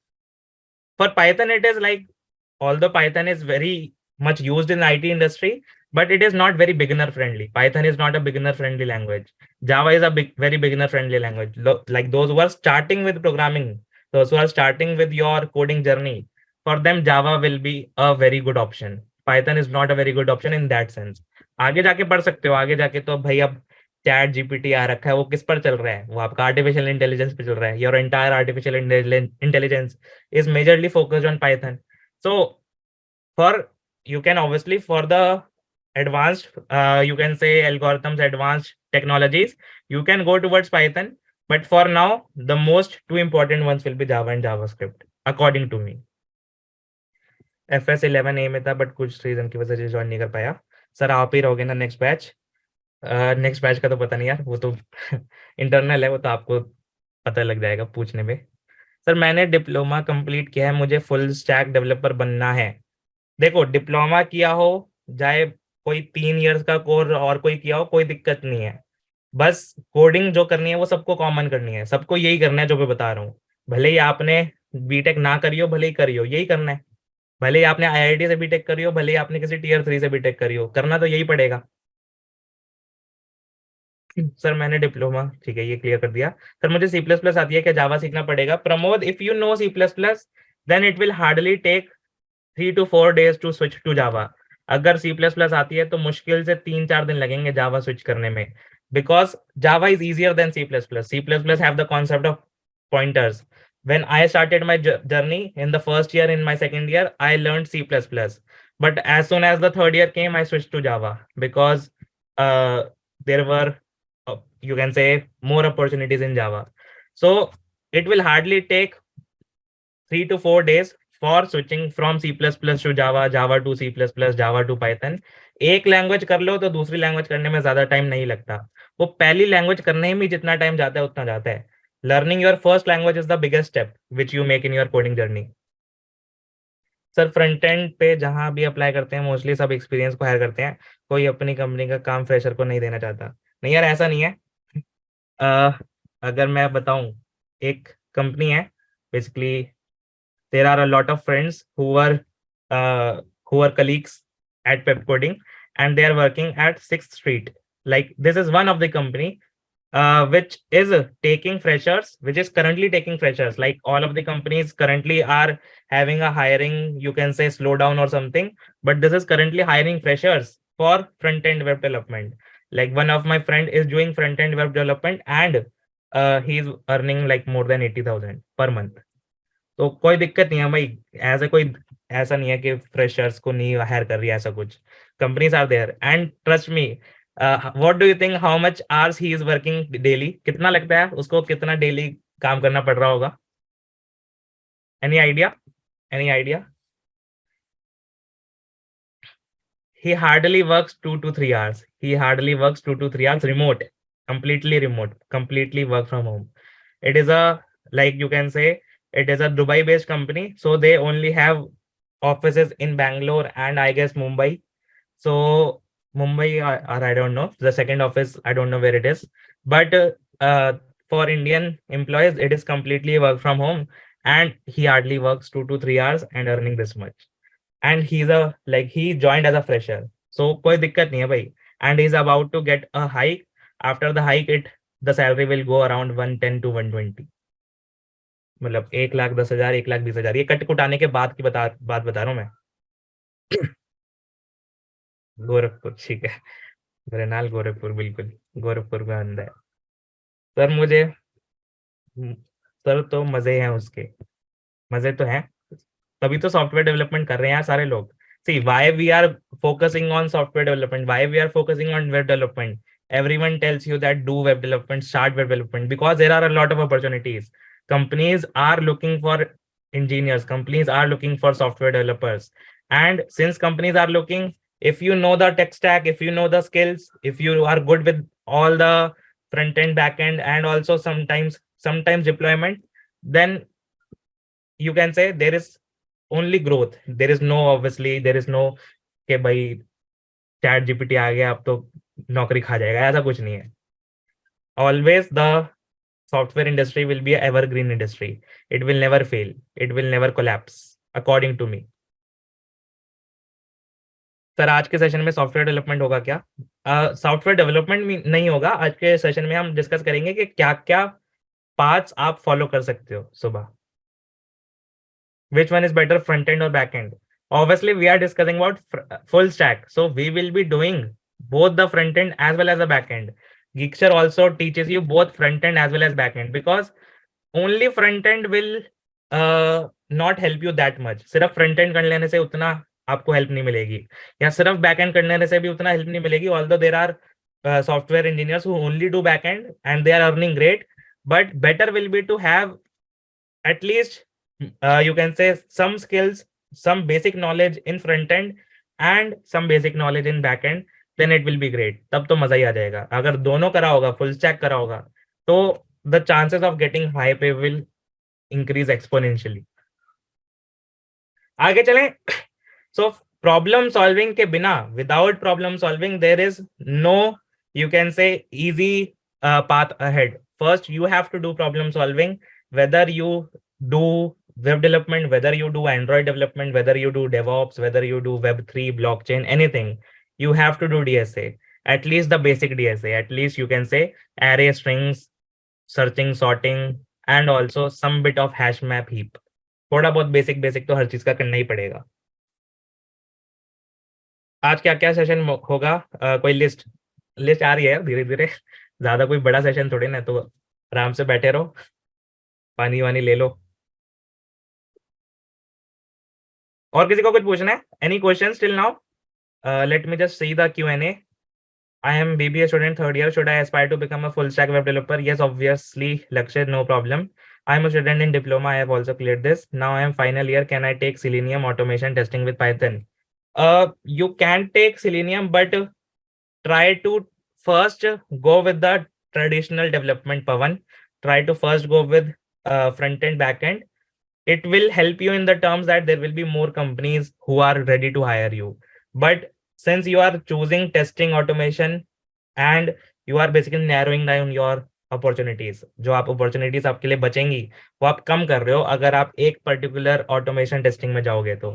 S1: For Python, it is like, although Python is very much used in IT industry, but it is not very beginner friendly. Python is not a beginner friendly language. Java is a very beginner friendly language. Like those who are starting with programming, those who are starting with your coding journey, for them Java will be a very good option. Python is not a very good option in that sense. आगे जाके पढ़ सकते हो, आगे जाके तो भाई अब चैट जीपीटी आ रखा है, वो किस पर चल रहा है? वो आपका आर्टिफिशियल इंटेलिजेंस पे चल रहा है. Your entire artificial intelligence is majorly focused on Python. So for, you can obviously, for the advanced, you can say algorithms, advanced technologies, you can go towards Python. But for now, the most two important ones will be Java and JavaScript, according to me. FS11 A में था, but कुछ reason की वजह से join नहीं कर पाया. Sir आप ही रहोगे ना नेक्स्ट बैच? नेक्स्ट बैच का तो पता नहीं यार, वो तो इंटरनल है, वो तो आपको पता लग जाएगा पूछने में. सर मैंने डिप्लोमा कंप्लीट किया है, मुझे फुल स्टैक डेवलपर बनना है. देखो डिप्लोमा किया हो, चाहे कोई 3 इयर्स का कोर्स और कोई किया हो, कोई दिक्कत नहीं है. बस कोडिंग जो करनी है वो सबको कॉमन करनी है, सबको यही करना है जो मैं बता रहा हूँ. भले ही आपने बीटेक ना करी हो, भले ही करी हो, यही करना है. भले ही आपने आईआईटी से बीटेक करी हो, भले ही आपने किसी टीयर 3 से बीटेक करी हो, करना तो यही पड़ेगा. सर मैंने डिप्लोमा, ठीक है ये क्लियर कर दिया. सर मुझे सी प्लस प्लस आती है, क्या जावा सीखना पड़ेगा? Pramod, if you know C plus plus then it will hardly take 3 to 4 days to switch to Java. अगर सी प्लस प्लस आती है तो मुश्किल से 3-4 दिन लगेंगे जावा स्विच करने में, because Java is easier than C++. C++ have the concept of pointers. When I started my journey in the first year, in my second year, I learned C++. But as soon as the third year came, I switched to Java because there were, you can say, more opportunities in Java. So it will hardly take 3 to 4 days for switching from C++ to Java, Java to C++, Java to Python. एक language कर लो तो दूसरी language करने में ज्यादा time नहीं लगता. वो पहली लैंग्वेज करने में जितना टाइम जाता है उतना जाता है. Learning your first language is the biggest step which you make in your coding journey. Sir front end पे जहां भी अप्लाई करते हैं मोस्टली सब एक्सपीरियंस को हायर करते हैं, कोई अपनी कंपनी का काम फ्रेशर को नहीं देना चाहता. नहीं यार ऐसा नहीं है. अगर मैं बताऊं, एक कंपनी है basically, there are a lot of friends who are colleagues at pep coding, and they are working at 6th street. Like this is one of the company which is taking freshers, which is currently taking freshers. Like all of the companies currently are having a hiring, you can say slowdown or something, but this is currently hiring freshers for front end web development. Like one of my friend is doing front end web development, and he is earning like more than 80,000 per month. तो कोई दिक्कत नहीं है भाई, ऐसा कोई, ऐसा नहीं है कि फ्रेशर्स को नहीं हायर कर रही है, ऐसा कुछ. Companies are there and trust me. What do you think how much hours he is working daily? कितना लगता है उसको, कितना डेली काम करना पड़ रहा होगा? Any idea? Any idea? He hardly works 2 to 3 hours. He hardly works 2 to 3 hours remote, completely remote, completely work from home. It is a, like you can say, it is a Dubai based company. So they only have offices in Bangalore and I guess Mumbai. So Mumbai, or I don't know, the second office, I don't know where it is. But for Indian employees, it is completely work from home. And he hardly works 2 to 3 hours and earning this much. And he's a, like he joined as a fresher, so कोई दिक्कत नहीं है भाई. And he's about to get a hike. After the hike, the salary will go around 110 to 120. मतलब 1,10,000, 1,20,000, ये cut कुटाने के बाद की बात बता रहा हूँ मैं. गोरखपुर, ठीक है. बरनाल गोरखपुर, बिल्कुल गोरखपुर में अंदर है. सर मुझे, सर तो मजे हैं उसके, मजे तो हैं, तभी तो सॉफ्टवेयर डेवलपमेंट कर रहे हैं यार सारे लोग. See why we are focusing on software development, why we are focusing on web development. Everyone tells you that do web development, start web development, because there are a lot of opportunities. Companies are looking for engineers, companies are looking for software developers. And since companies are looking, if you know the tech stack, if you know the skills, if you are good with all the front end, back end, and also sometimes deployment, then you can say there is only growth. There is no, obviously there is no कि भाई chat GPT आ गया अब तो नौकरी खा जाएगा, ऐसा कुछ नहीं है. Always the software industry will be evergreen industry. It will never fail, it will never collapse, according to me. Sir आज के सेशन में सॉफ्टवेयर डेवलपमेंट होगा क्या? सॉफ्टवेयर डेवलपमेंट नहीं होगा. आज के सेशन में हम डिस्कस करेंगे कि क्या क्या पार्ट्स आप फॉलो कर सकते हो सुबह. Which one is better, front end or back end? Obviously, we are discussing about full stack. So we will be doing both the front end as well as the back end. Geekster also teaches you both front end as well as back end, because only front end will not help you that much. सिर्फ front end कर लेने से उतना आपको help नहीं मिलेगी, या सिर्फ बैकएंड करने से भी उतना हेल्प नहीं मिलेगी. Although there are software engineers who only do backend and they are earning great, but better will be to have at least you can say some skills, some basic knowledge in front end and some basic knowledge in back end. Then it will be great. तब तो मजा ही आ जाएगा. अगर दोनों करा होगा, full stack करा होगा, तो the chances of getting high pay will increase exponentially. आगे चलें. So problem solving के बिना, without problem solving there is no, you can say, easy path ahead. First you have to do problem solving, whether you do web development, whether you do Android development, whether you do DevOps, whether you do Web3, blockchain, anything, you have to do DSA, at least the basic DSA, at least you can say array strings, searching, sorting, and also some bit of hash map heap. थोड़ा बहुत basic basic तो हर चीज का करना ही पड़ेगा. आज क्या क्या सेशन होगा, कोई लिस्ट लिस्ट आ रही है धीरे धीरे. ज्यादा कोई बड़ा सेशन थोड़ी ना, तो आराम से बैठे रहो, पानी वानी ले लो. और किसी को कुछ पूछना है? Any question till now? Let me just see the Q&A. I am BBA student, third year. Should I aspire to become a full stack web developer? Yes, obviously, Lakshya, no problem. I am a student in diploma. I have also cleared this. Now I am final year. Can I take Selenium automation testing with Python? You can take Selenium, but try to first go with the traditional development, Pawan. Try to first go with front end, back end. It will help you in the terms that there will be more companies who are ready to hire you. But since you are choosing testing automation and you are basically narrowing down your opportunities, जो आप opportunities आपके लिए बचेंगी वो आप कम कर रहे हो. अगर आप एक particular automation testing में जाओगे तो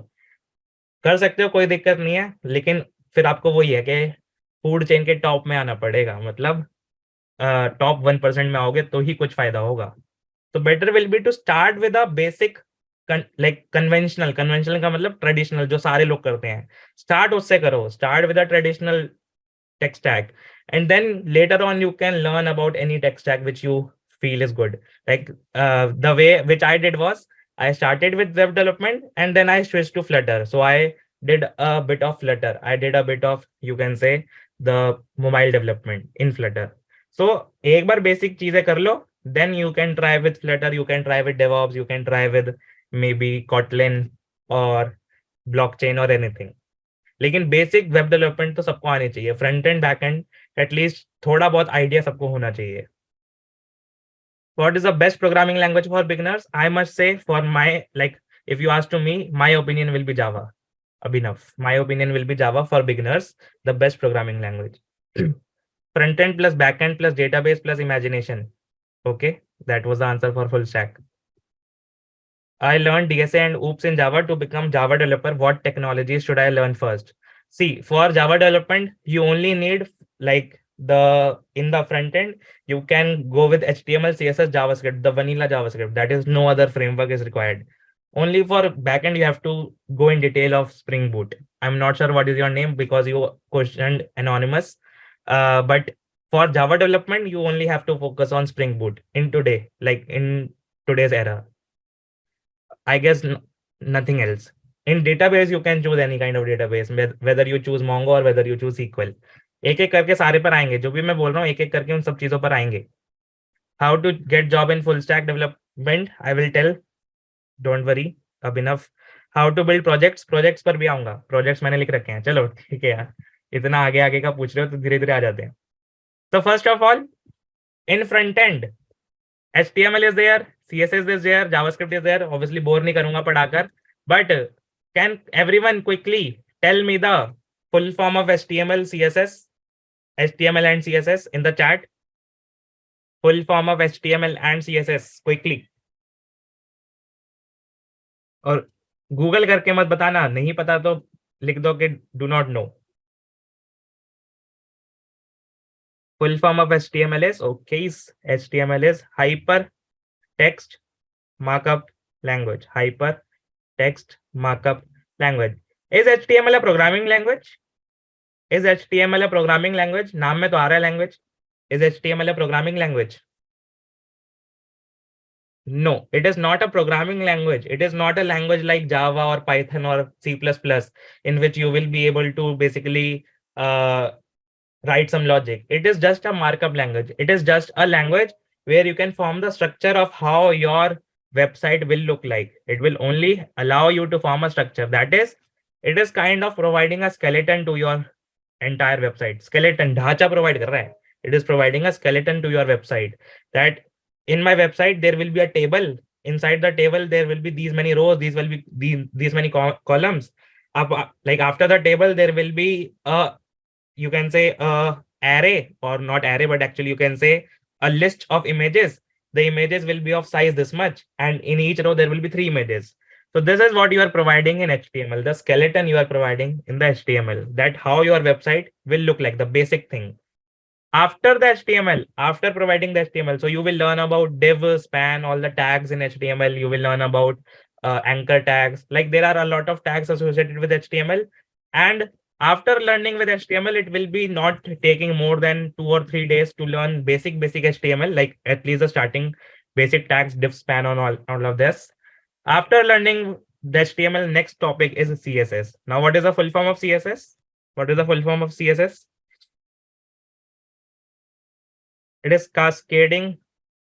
S1: कर सकते हो, कोई दिक्कत नहीं है, लेकिन फिर आपको वही है कि फूड चेन के टॉप में आना पड़ेगा. मतलब टॉप 1% में आओगे तो ही कुछ फायदा होगा. तो better will be to start with a basic, like conventional का मतलब ट्रेडिशनल, जो सारे लोग करते हैं. स्टार्ट उससे करो. Start with a traditional tech stack, and then later on you can learn about any tech stack which you feel is good. Like the way which I did was I started with web development and then I switched to Flutter. So I did a bit of Flutter, I did a bit of, you can say, the mobile development in Flutter. So एक बार basic चीजें कर लो, then you can try with Flutter, you can try with DevOps, you can try with maybe Kotlin or blockchain or anything. लेकिन basic web development तो सबको आनी चाहिए, front end back and at least थोड़ा बहुत आइडिया सबको होना चाहिए. What is the best programming language for beginners? I must say, for my, like, if you ask to me, my opinion will be Java. Abhinav, my opinion will be Java for beginners, the best programming language. Front end plus back end plus database plus imagination. Okay, that was the answer for full stack. I learned DSA and OOPS in Java to become Java developer. What technologies should I learn first? See, for Java development, you only need, like, in the front end, you can go with HTML, CSS, JavaScript, the vanilla JavaScript. That is, no other framework is required. Only for backend, you have to go in detail of Spring Boot. I'm not sure what is your name because you questioned anonymous. But for Java development, you only have to focus on Spring Boot in today's era. I guess nothing else. In database, you can choose any kind of database, whether you choose Mongo or whether you choose SQL. एक एक करके सारे पर आएंगे, जो भी मैं बोल रहा हूँ एक एक करके उन सब चीजों पर आएंगे. How to get job in full stack development? I will tell. Don't worry, Abhinav. How to build projects? Projects पर भी आऊंगा. Projects मैंने लिख रखे हैं. चलो ठीक है यार, इतना आगे आगे का पूछ रहे हो तो धीरे धीरे आ जाते हैं. So first of all, in front end, HTML is there, CSS is there, JavaScript is there. Obviously, bore नहीं करूंगा पढ़ाकर. But can everyone quickly tell me the full form of HTML, CSS, HTML and CSS in the chat? Full form of HTML and CSS quickly. और Google करके मत बताना, नहीं पता तो लिख दो कि do not know. Full form of HTML is, okay, HTML is hypertext markup language. Hypertext markup language. Is HTML a programming language? Is HTML a programming language? नाम में तो आ रहा है language. Is HTML a programming language? No, it is not a programming language. It is not a language like Java or Python or C++, in which you will be able to basically uh, write some logic. It is just a markup language. It is just a language where you can form the structure of how your website will look like. It will only allow you to form a structure. That is, it is kind of providing a skeleton to your entire website. Skeleton, ढांचा provide कर रहा है. It is providing a skeleton to your website. That in my website there will be a table. Inside the table there will be these many rows. These will be these many columns. Up, like after the table there will be a, you can say, a array, or not array, but actually you can say a list of images. The images will be of size this much, and in each row there will be 3 images. So this is what you are providing in HTML, the skeleton you are providing in the HTML, that how your website will look like, the basic thing. After the HTML, after providing the HTML, so you will learn about div, span, all the tags in HTML. You will learn about anchor tags. Like there are a lot of tags associated with HTML. And after learning with HTML, it will be not taking more than 2 or 3 days to learn basic HTML, like at least the starting basic tags, div, span, on all of this. After learning the HTML, next topic is CSS. Now, what is the full form of CSS? What is the full form of CSS? It is cascading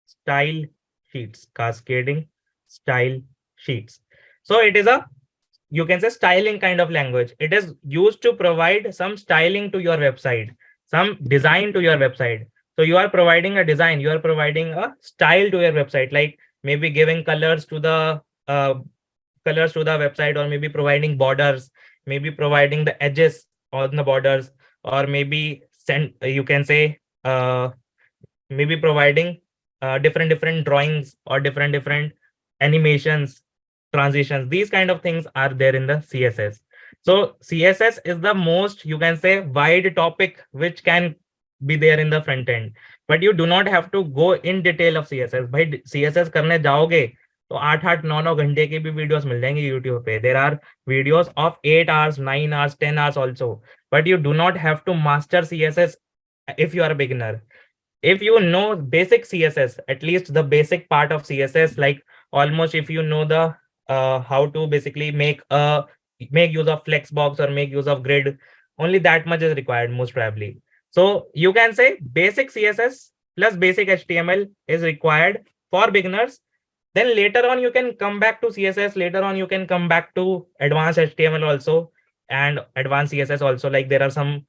S1: style sheets. Cascading style sheets. So it is a, you can say, styling kind of language. It is used to provide some styling to your website, some design to your website. So you are providing a design, you are providing a style to your website, like maybe giving colors to the website, or maybe providing borders, maybe providing the edges on the borders, or maybe send, you can say, maybe providing different drawings, or different animations, transitions. These kind of things are there in the CSS. So CSS is the most, you can say, wide topic which can be there in the front end, but you do not have to go in detail of CSS. भाई CSS करने जाओगे तो 8-8 9 9 घंटे के भी videos मिल जाएंगे YouTube पे. There are videos of 8 hours, 9 hours, 10 hours also, but you do not have to master CSS if you are a beginner. If you know basic CSS, at least the basic part of CSS, like almost if you know the how to basically make use of flexbox or make use of grid, only that much is required most probably. So you can say basic CSS plus basic HTML is required for beginners. Then later on you can come back to CSS. Later on you can come back to advanced HTML also and advanced CSS also. Like there are some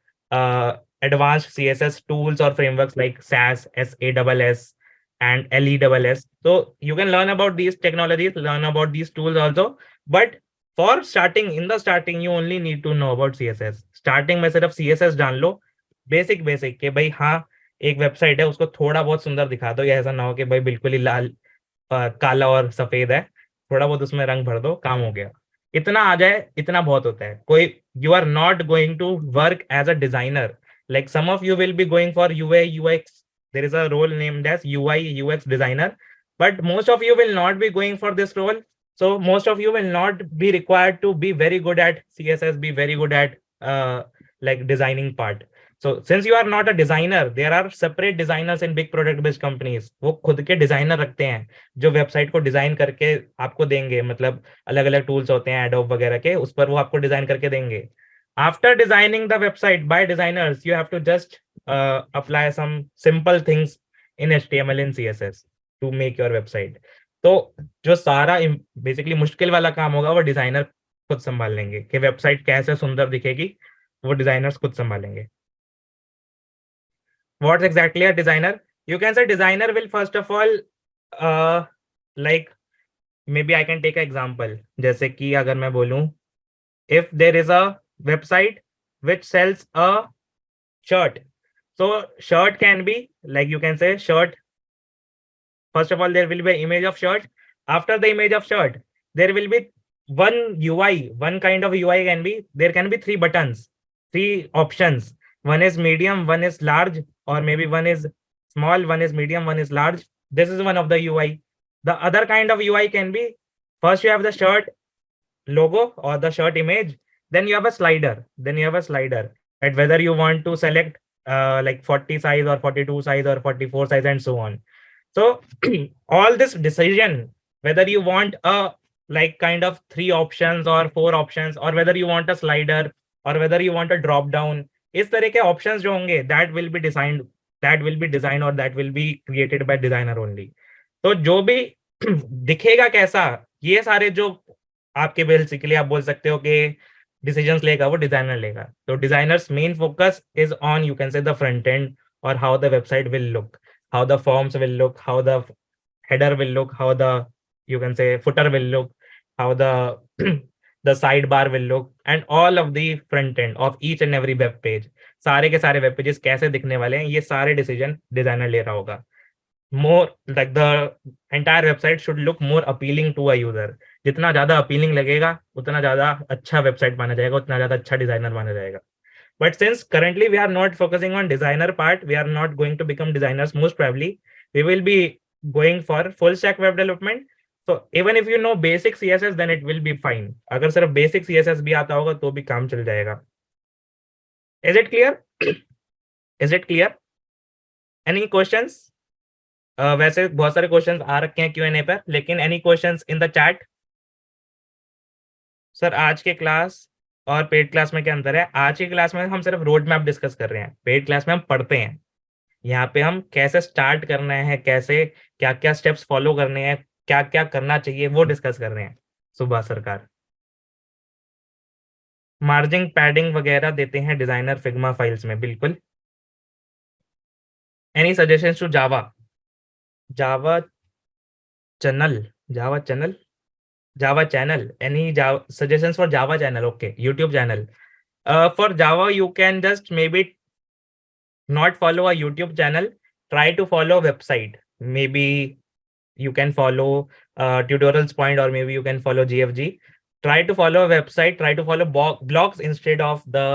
S1: advanced CSS tools or frameworks like SAS, SASS, and LESS. So you can learn about these technologies, learn about these tools also. But for starting, in the starting, you only need to know about CSS. Starting में सिर्फ CSS डाल लो, basic कि भाई हाँ एक website है उसको थोड़ा बहुत सुंदर दिखा दो, या ऐसा ना हो कि भाई बिल्कुल ही लाल काला और सफेद है, थोड़ा बहुत उसमें रंग भर दो, काम हो गया. इतना आ जाए, इतना बहुत होता है. कोई, you are not going to work as a designer. Like some of you will be going for UI UX. There is a role named as UI UX designer, but most of you will not be going for this role. So most of you will not be required to be very good at CSS, be very good at like designing part. So since you are not a designer, there are separate designers in big product based companies. वो खुद के designer रखते हैं जो website को design करके आपको देंगे. मतलब अलग अलग टूल्स होते हैं एडोब वगैरह के, उस पर वो आपको डिजाइन करके देंगे. After designing the website by designers, you have to just apply some simple things in HTML and CSS to make your website. तो जो सारा बेसिकली मुश्किल वाला काम होगा वो डिजाइनर खुद संभाल लेंगे कि वेबसाइट कैसे सुंदर दिखेगी, वो डिजाइनर्स खुद संभालेंगे. What's exactly a designer? You can say designer will first of all like maybe I can take an example. जैसे कि अगर मैं बोलूं, if there is a website which sells a shirt, so shirt can be like, you can say shirt, first of all there will be an image of shirt. After the image of shirt there will be one UI, one kind of UI can be, there can be 3 buttons, 3 options. One is medium, one is large, or maybe one is small, one is medium, one is large. This is one of the UI. The other kind of UI can be, first you have the shirt logo or the shirt image, then you have a slider, that whether you want to select like 40 size or 42 size or 44 size and so on. So all this decision, whether you want a like kind of 3 options or 4 options, or whether you want a slider, or whether you want a drop down, इस तरह के options जो होंगे, that will be designed or that will be created by designer only. तो जो भी दिखेगा कैसा, ये सारे जो आपके बेसिकली आप बोल सकते हो कि डिसीजंस लेगा वो डिजाइनर लेगा. तो designers main focus is on, you can say the front end, और how the website will look, how the forms will look, how the header will look, how the, you can say, footer will look, how the the sidebar will look, and all of the front end of each and every web page. सारे के सारे web pages कैसे दिखने वाले हैं, ये सारे decision designer ले रहा होगा. More like the entire website should look more appealing to a user. जितना ज्यादा अपीलिंग लगेगा उतना ज्यादा अच्छा वेबसाइट माना जाएगा, उतना ज्यादा अच्छा डिजाइनर माना जाएगा. But since currently we are not focusing on designer part, we are not going to become designers. Most probably, we will be going for full stack web development. So even if you know basic CSS, then it will be fine. अगर सिर्फ basic CSS भी आता होगा तो भी काम चल जाएगा. Is it clear? Is it clear? Any questions? वैसे बहुत सारे क्वेश्चंस आ रखे हैं Q&A पर, लेकिन any questions in the chat? Sir आज के क्लास और पेड क्लास में क्या अंतर है? आज की क्लास में हम सिर्फ रोड मैप डिस्कस कर रहे हैं, पेड क्लास में हम पढ़ते हैं. यहाँ पे हम कैसे स्टार्ट करना है, कैसे क्या क्या स्टेप्स फॉलो करने हैं, क्या क्या करना चाहिए, वो डिस्कस कर रहे हैं. सुबह सरकार मार्जिन पैडिंग वगैरह देते हैं डिजाइनर फिग्मा फाइल्स में. बिल्कुल. Any suggestion to Java, Java channel, Java channel, Java channel, any suggestions for Java channel? Okay, YouTube channel. For Java you can just maybe not follow a YouTube channel, try to follow a website. Maybe you can follow tutorials point, or maybe you can follow GFG. Try to follow a website, try to follow blogs instead of the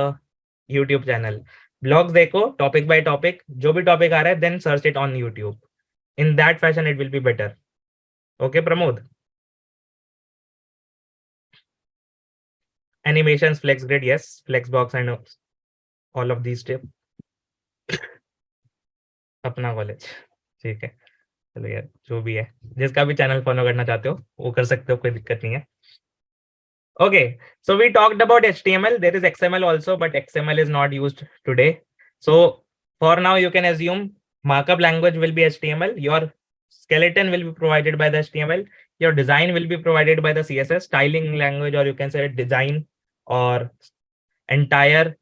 S1: YouTube channel. Blogs देखो topic by topic, जो भी topic आ रहा है, then search it on YouTube. In that fashion it will be better. Okay, Pramod? Animations, flex grid, yes, flexbox and all of these steps. अपना college, ठीक है. चलो यार, जो भी है, जिसका भी चैनल फॉलो करना चाहते हो वो कर सकते हो, कोई दिक्कत नहीं है. Okay, so we talked about HTML. There is XML also, but XML is not used today. So for now, you can assume markup language will be HTML. Your skeleton will be provided by the HTML. Your design will be provided by the CSS, styling language, or you can say design, or entire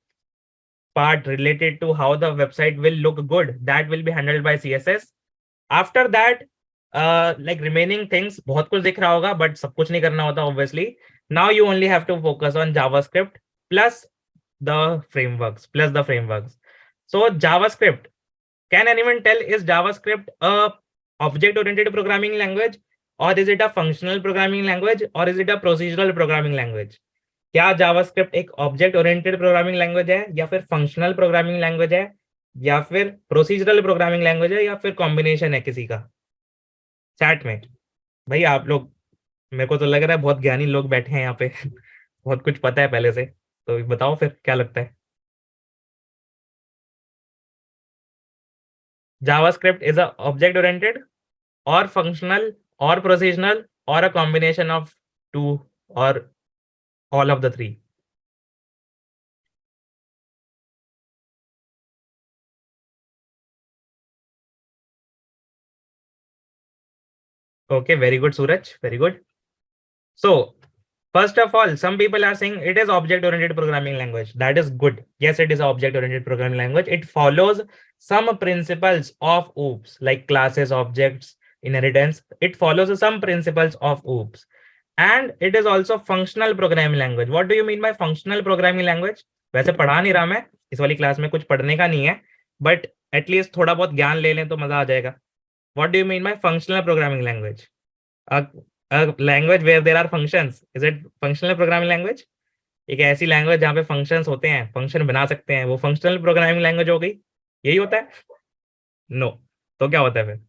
S1: part related to how the website will look good, that will be handled by CSS. After that, like remaining things, बहुत कुछ दिख रहा होगा, but सब कुछ नहीं करना होता obviously. Now you only have to focus on JavaScript plus the frameworks. So JavaScript, can anyone tell, is JavaScript a object oriented programming language, or is it a functional programming language, or is it a procedural programming language? क्या JavaScript एक object oriented programming language है, या फिर functional programming language है, या फिर procedural programming language है, या फिर कॉम्बिनेशन है किसी का? चैट में भाई आप लोग, मेरे को तो लग रहा है बहुत ज्ञानी लोग बैठे हैं यहाँ पे बहुत कुछ पता है पहले से, तो बताओ फिर क्या लगता है. JavaScript is a object oriented, और फंक्शनल, और प्रोसीजरल, और अ कॉम्बिनेशन ऑफ टू, और all of the three? Okay, very good, Suraj, very good. So first of all, some people are saying it is object oriented programming language. That is good. Yes, it is object oriented programming language. It follows some principles of OOPS, like classes, objects, inheritance. It follows some principles of OOPS. And it is also functional programming language. What do you mean by functional programming language? वैसे पढ़ा नहीं रहा मैं इस वाली class में, कुछ पढ़ने का नहीं है, बट एटलीस्ट थोड़ा बहुत ज्ञान ले लें तो मजा आ जाएगा. What do you mean by functional programming language? A language where there are functions. Is it functional programming language? एक ऐसी लैंग्वेज जहाँ पे फंक्शंस होते हैं, फंक्शन बना सकते हैं, वो फंक्शनल प्रोग्रामिंग लैंग्वेज हो गई. यही होता है? नो. तो क्या होता है फिर?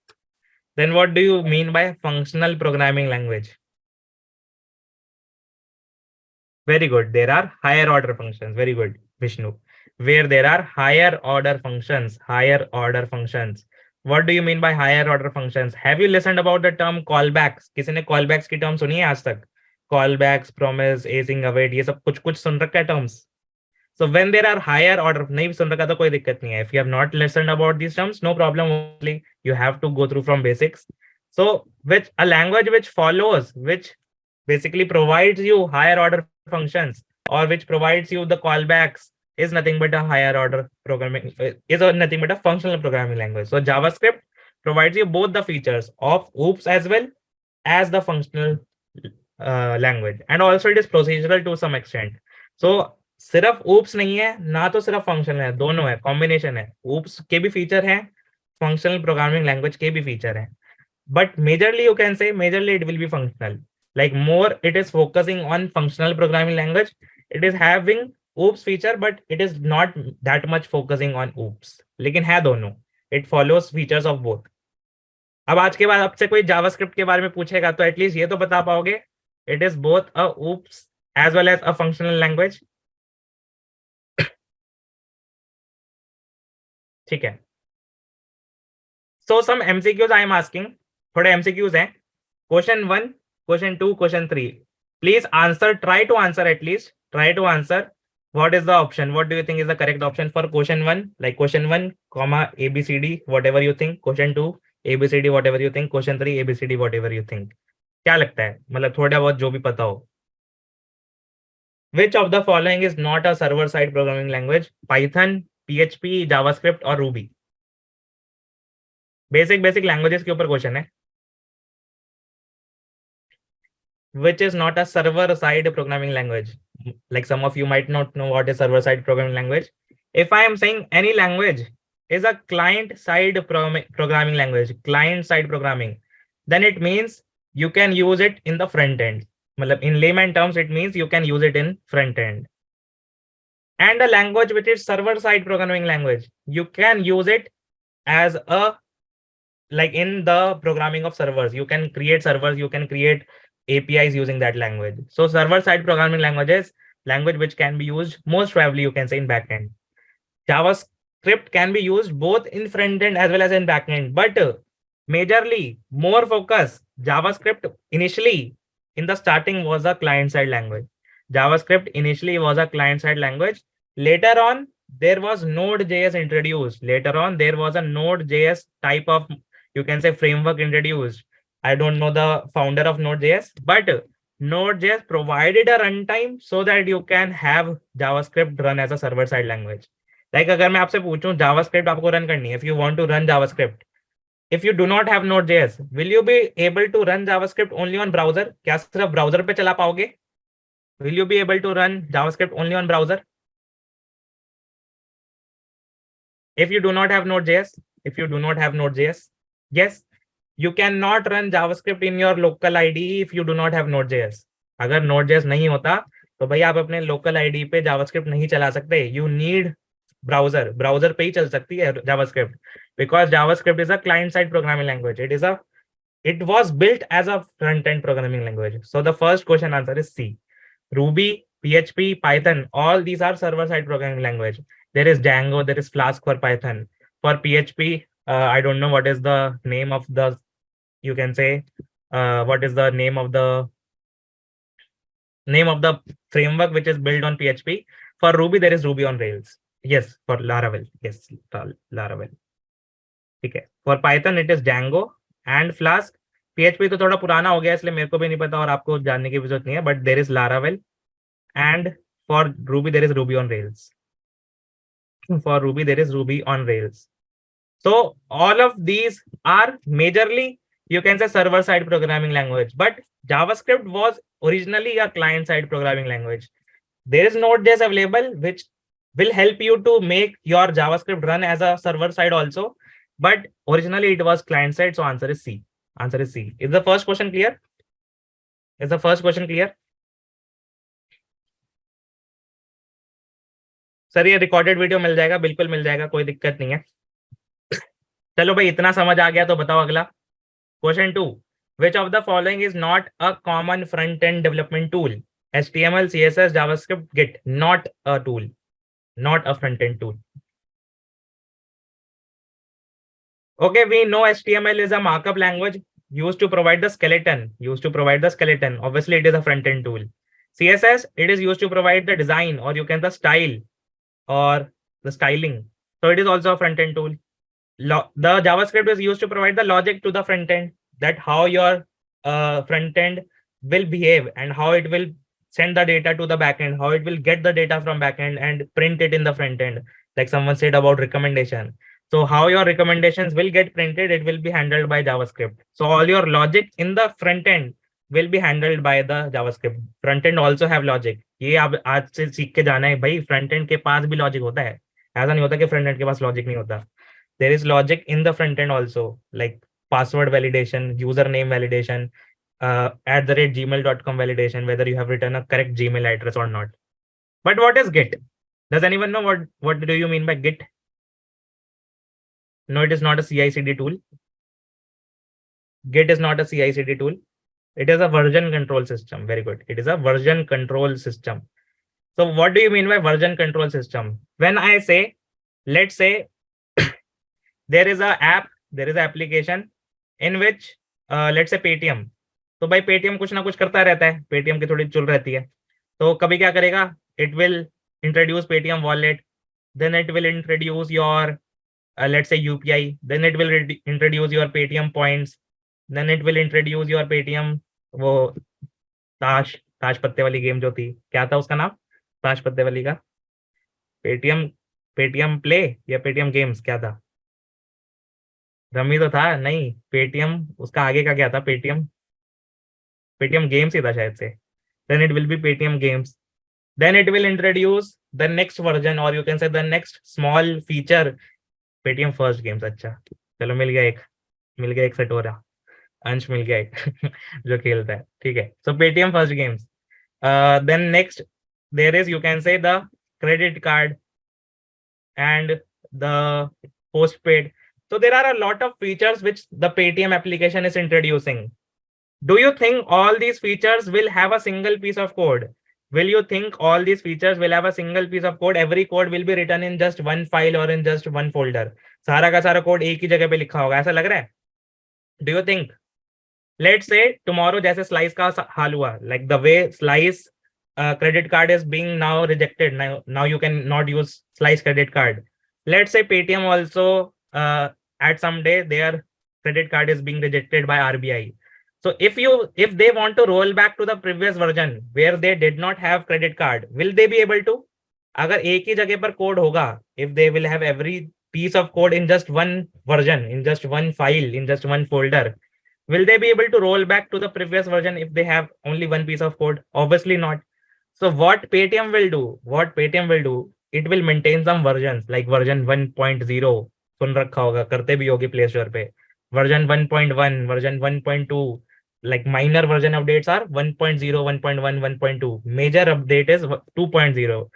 S1: Then what do you mean by functional programming language? Very good. There are higher order functions. Very good, Vishnu. Where there are higher order functions, What do you mean by higher order functions? Have you listened about the term callbacks? किसी ने callbacks की term सुनी है आज तक? Callbacks, promise, asing, await, ये सब कुछ कुछ सुन रखा है terms. So when there are higher order, नहीं सुन रखा तो कोई दिक्कत नहीं है. If you have not listened about these terms, no problem. Only you have to go through from basics. So which a language which follows, which basically provides you higher order functions or which provides you the callbacks is nothing but a higher order programming is nothing but a functional programming language. So JavaScript provides you both the features of OOPS as well as the functional language, and also it is procedural to some extent. So सिर्फ oops नहीं है ना तो सिर्फ functional है, दोनों है, combination है. oops के भी फीचर है, फंक्शनल प्रोग्रामिंग लैंग्वेज के भी फीचर है, but majorly you can say majorly it will be functional. Like more it is focusing on functional programming language. It is having oops feature but it is not that much focusing on oops, लेकिन है दोनों. It follows features of both. अब आज के बाद आपसे कोई JavaScript के बारे में पूछेगा तो एटलीस्ट ये तो बता पाओगे it is both a oops as well as a functional language. ठीक है. So some MCQs I am asking. थोड़े MCQs हैं. Question 1, question 2, question 3. Please answer, try to answer at least. Try to answer. What is the option? What do you think is the correct option for question 1? Like question 1, comma, ABCD, whatever you think. Question 2, ABCD, whatever you think. Question 3, ABCD, whatever you think. क्या लगता है? मतलब थोड़ा बहुत जो भी पता हो. Which of the following is not a server-side programming language? Python, PHP, JavaScript और Ruby. बेसिक लैंग्वेजेस के ऊपर क्वेश्चन है. Which is not a server-side programming language? Like some of you might not know what is server-side programming language. If I am saying any language is a client-side programming language, client-side programming, then it means you can use it in the front end. मतलब in layman terms, it means you can use it in front end. And a language which is server-side programming language, you can use it as a like in the programming of servers. You can create servers, you can create APIs using that language. So server-side programming languages, language which can be used most probably you can say in backend. JavaScript can be used both in front end as well as in backend, but majorly more focus. JavaScript initially in the starting was a client-side language. JavaScript initially was a client-side language. Later on, there was Node.js introduced. Later on, there was a Node.js type of, you can say, framework introduced. I don't know the founder of Node.js, but Node.js provided a runtime so that you can have JavaScript run as a server-side language. Like अगर मैं आपसे पूछूं JavaScript आपको run करनी है, if you want to run JavaScript, if you do not have Node.js, will you be able to run JavaScript only on browser? क्या सिर्फ browser पे चला पाओगे? Will you be able to run JavaScript only on browser? If you do not have Node.js, yes, you cannot run JavaScript in your local IDE if you do not have Node.js. अगर Node.js नहीं होता तो भाई आप अपने local IDE पे JavaScript नहीं चला सकते. You need browser पे ही चल सकती है JavaScript, because JavaScript is a client-side programming language. It was built as a front-end programming language. So the first question answer is C. Ruby, PHP, Python, all these are server-side programming language. There is Django, there is Flask for Python. For PHP, I don't know what is the name of the, you can say, what is the name of the framework which is built on PHP. For Ruby, there is Ruby on Rails. Yes, for Laravel. Yes, Laravel. Okay. For Python, it is Django and Flask. PHP तो थोड़ा पुराना हो गया इसलिए मेरे को भी नहीं पता और आपको जानने की जरूरत नहीं है, but there is Laravel, and for Ruby there is Ruby on Rails. For Ruby there is Ruby on Rails. So all of these are majorly, you can say, server-side programming language, but JavaScript was originally a client-side programming language. There is Node.js available, which will help you to make your JavaScript run as a server-side also, but originally it was client-side. So answer is C. Answer is C. Is the first question clear? Is the first question clear? Sir ये recorded video मिल जाएगा, बिल्कुल मिल जाएगा, कोई दिक्कत नहीं है. चलो भाई इतना समझ आ गया तो बताओ अगला. Question 2. Which of the following is not a common front-end development tool? HTML, CSS, JavaScript, Git. Not a tool. Not a front-end tool. Okay, we know HTML is a markup language used to provide the skeleton. Obviously, it is a front end tool. CSS, it is used to provide the design, or you can the style or the styling. So it is also a front end tool. The JavaScript is used to provide the logic to the front end, that how your front end will behave and how it will send the data to the backend, how it will get the data from backend and print it in the front end. Like someone said about recommendation. So how your recommendations will get printed, it will be handled by JavaScript. So all your logic in the front end will be handled by the JavaScript. Front end also have logic. ये आप आज से सीख के जाना है भाई, front end के पास भी लॉजिक होता है. ऐसा नहीं होता कि फ्रंट एंड के पास लॉजिक नहीं होता. There is logic in the front end also, like password validation, username validation, @gmail.com validation, whether you have written a correct Gmail address or not. But what is Git? Does anyone know what do you mean by Git? No, it is not a CI/CD tool. Git is not a CI/CD tool. It is a version control system. Very good. It is a version control system. So what do you mean by version control system? When I say, let's say there is a app, there is an application in which let's say Paytm. तो भाई Paytm कुछ ना कुछ करता रहता है, Paytm की थोड़ी चुल रहती है. तो कभी क्या करेगा, it will introduce Paytm wallet, then it will introduce your let's say UPI, then it will introduce your Paytm points, then it will introduce your Paytm वो ताश पत्ते वाली गेम जो थी, क्या था उसका नाम, ताश पत्ते वाली का, पेटीएम पेटीएम प्ले या पेटीएम गेम्स क्या था, रमी तो था नहीं, पेटीएम उसका आगे का क्या था, पेटीएम पेटीएम गेम्स ही था शायद से. Then it will be Paytm games. Then it will introduce the next version, or you can say the next small feature, Paytm first games. अच्छा चलो मिल गया एक सटोरा, अंश मिल गया एक जो खेलता है, ठीक है. So Paytm first games. Then next there is, you can say, the credit card and the postpaid. So there are a lot of features which the Paytm application is introducing. Do you think all these features will have a single piece of code? Will you think all these features will have a single piece of code? Every code will be written in just one file or in just one folder. सारा का सारा code एक ही जगह पे लिखा होगा, ऐसा लग रहा है? Do you think? Let's say tomorrow जैसे स्लाइस का हाल हुआ, like the way slice credit card is being now rejected. Now you can not use slice credit card. Let's say Paytm also at some day their credit card is being rejected by RBI. So if they want to roll back to the previous version where they did not have credit card, will they be able to? अगर एक ही जगह पर code होगा, if they will have every piece of code in just one version, in just one file, in just one folder, will they be able to roll back to the previous version if they have only one piece of code? Obviously not. So what Paytm will do, it will maintain some versions like version 1.0. सुन रखा होगा, करते भी होगी play store पे. Version 1.1, version 1.2, like minor version updates are 1.0, 1.1, 1.2. Major update is 2.0,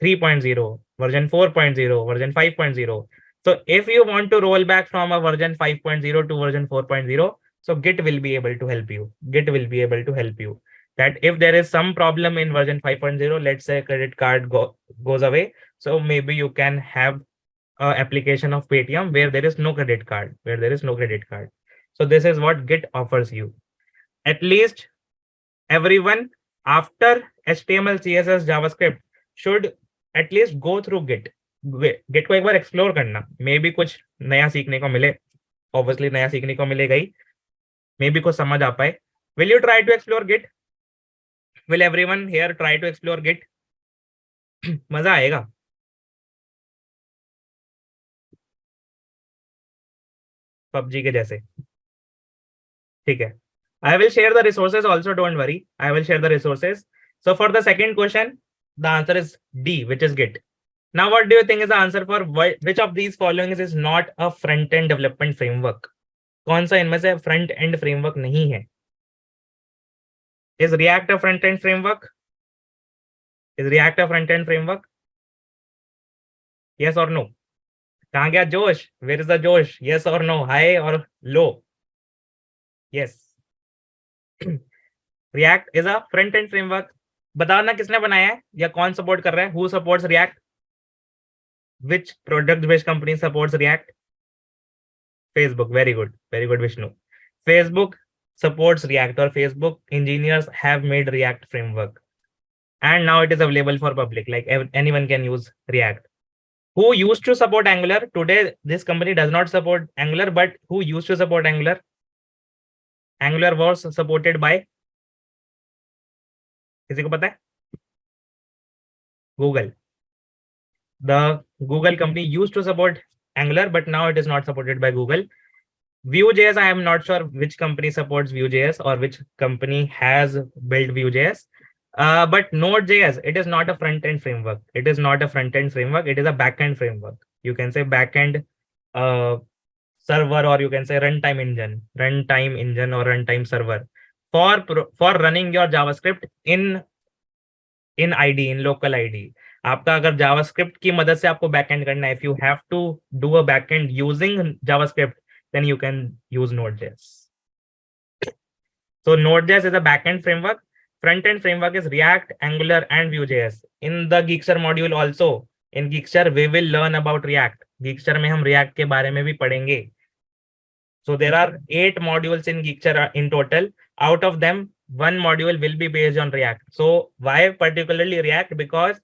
S1: 3.0, version 4.0, version 5.0. So if you want to roll back from a version 5.0 to version 4.0, so Git will be able to help you. That if there is some problem in version 5.0, let's say credit card goes away, so maybe you can have application of Paytm where there is no credit card, So this is what Git offers you. At least everyone after HTML, CSS, JavaScript should at least go through Git. Git को एक बार explore करना, may be कुछ नया सीखने को मिले. Obviously नया सीखने को मिलेगा ही, मे बी कुछ समझ आ पाए. Will you try to explore Git? Will everyone here try to explore Git? मजा आएगा. पबजी के जैसे, ठीक है. I will share the resources also, don't worry. I will share the resources. So for the second question, the answer is D, which is Git. Now what do you think is the answer for which of these following is not a front-end development framework? कौन सा इनमें से front-end framework नहीं है? Is React a front-end framework? Yes or no? कहाँ गया जोश? Where is the जोश? Yes or no? High or low? Yes. React is a front-end framework. बताओ ना किसने बनाया है या कौन सपोर्ट कर रहा है? Who supports React? Which product-based company supports React? Facebook, very good, Vishnu. Facebook supports React, or Facebook engineers have made React framework, and now it is available for public. Like anyone can use React. Who used to support Angular? Today, this company does not support Angular, but who used to support Angular? Angular was supported by, किसी को पता है? Google. The Google company used to support Angular, but now it is not supported by Google. Vue.js, I am not sure which company supports Vue.js or which company has built Vue.js. But Node.js, it is not a front-end framework. It is not a front-end framework. It is a back-end framework. You can say back-end uh, server, or you can say runtime engine or runtime server for running your JavaScript in ID, in local ID. आपका अगर JavaScript की मदद से आपको backend करना है, if you have to do a backend using JavaScript, then you can use Node.js. So Node.js is a backend framework. Front-end framework is React, Angular, and Vue.js. In the Geekster module also, in Geekster we will learn about React. Geekster में हम React के बारे में भी पढ़ेंगे. So there are 8 modules in Geekster in total. Out of them, one module will be based on React. So why particularly React? Because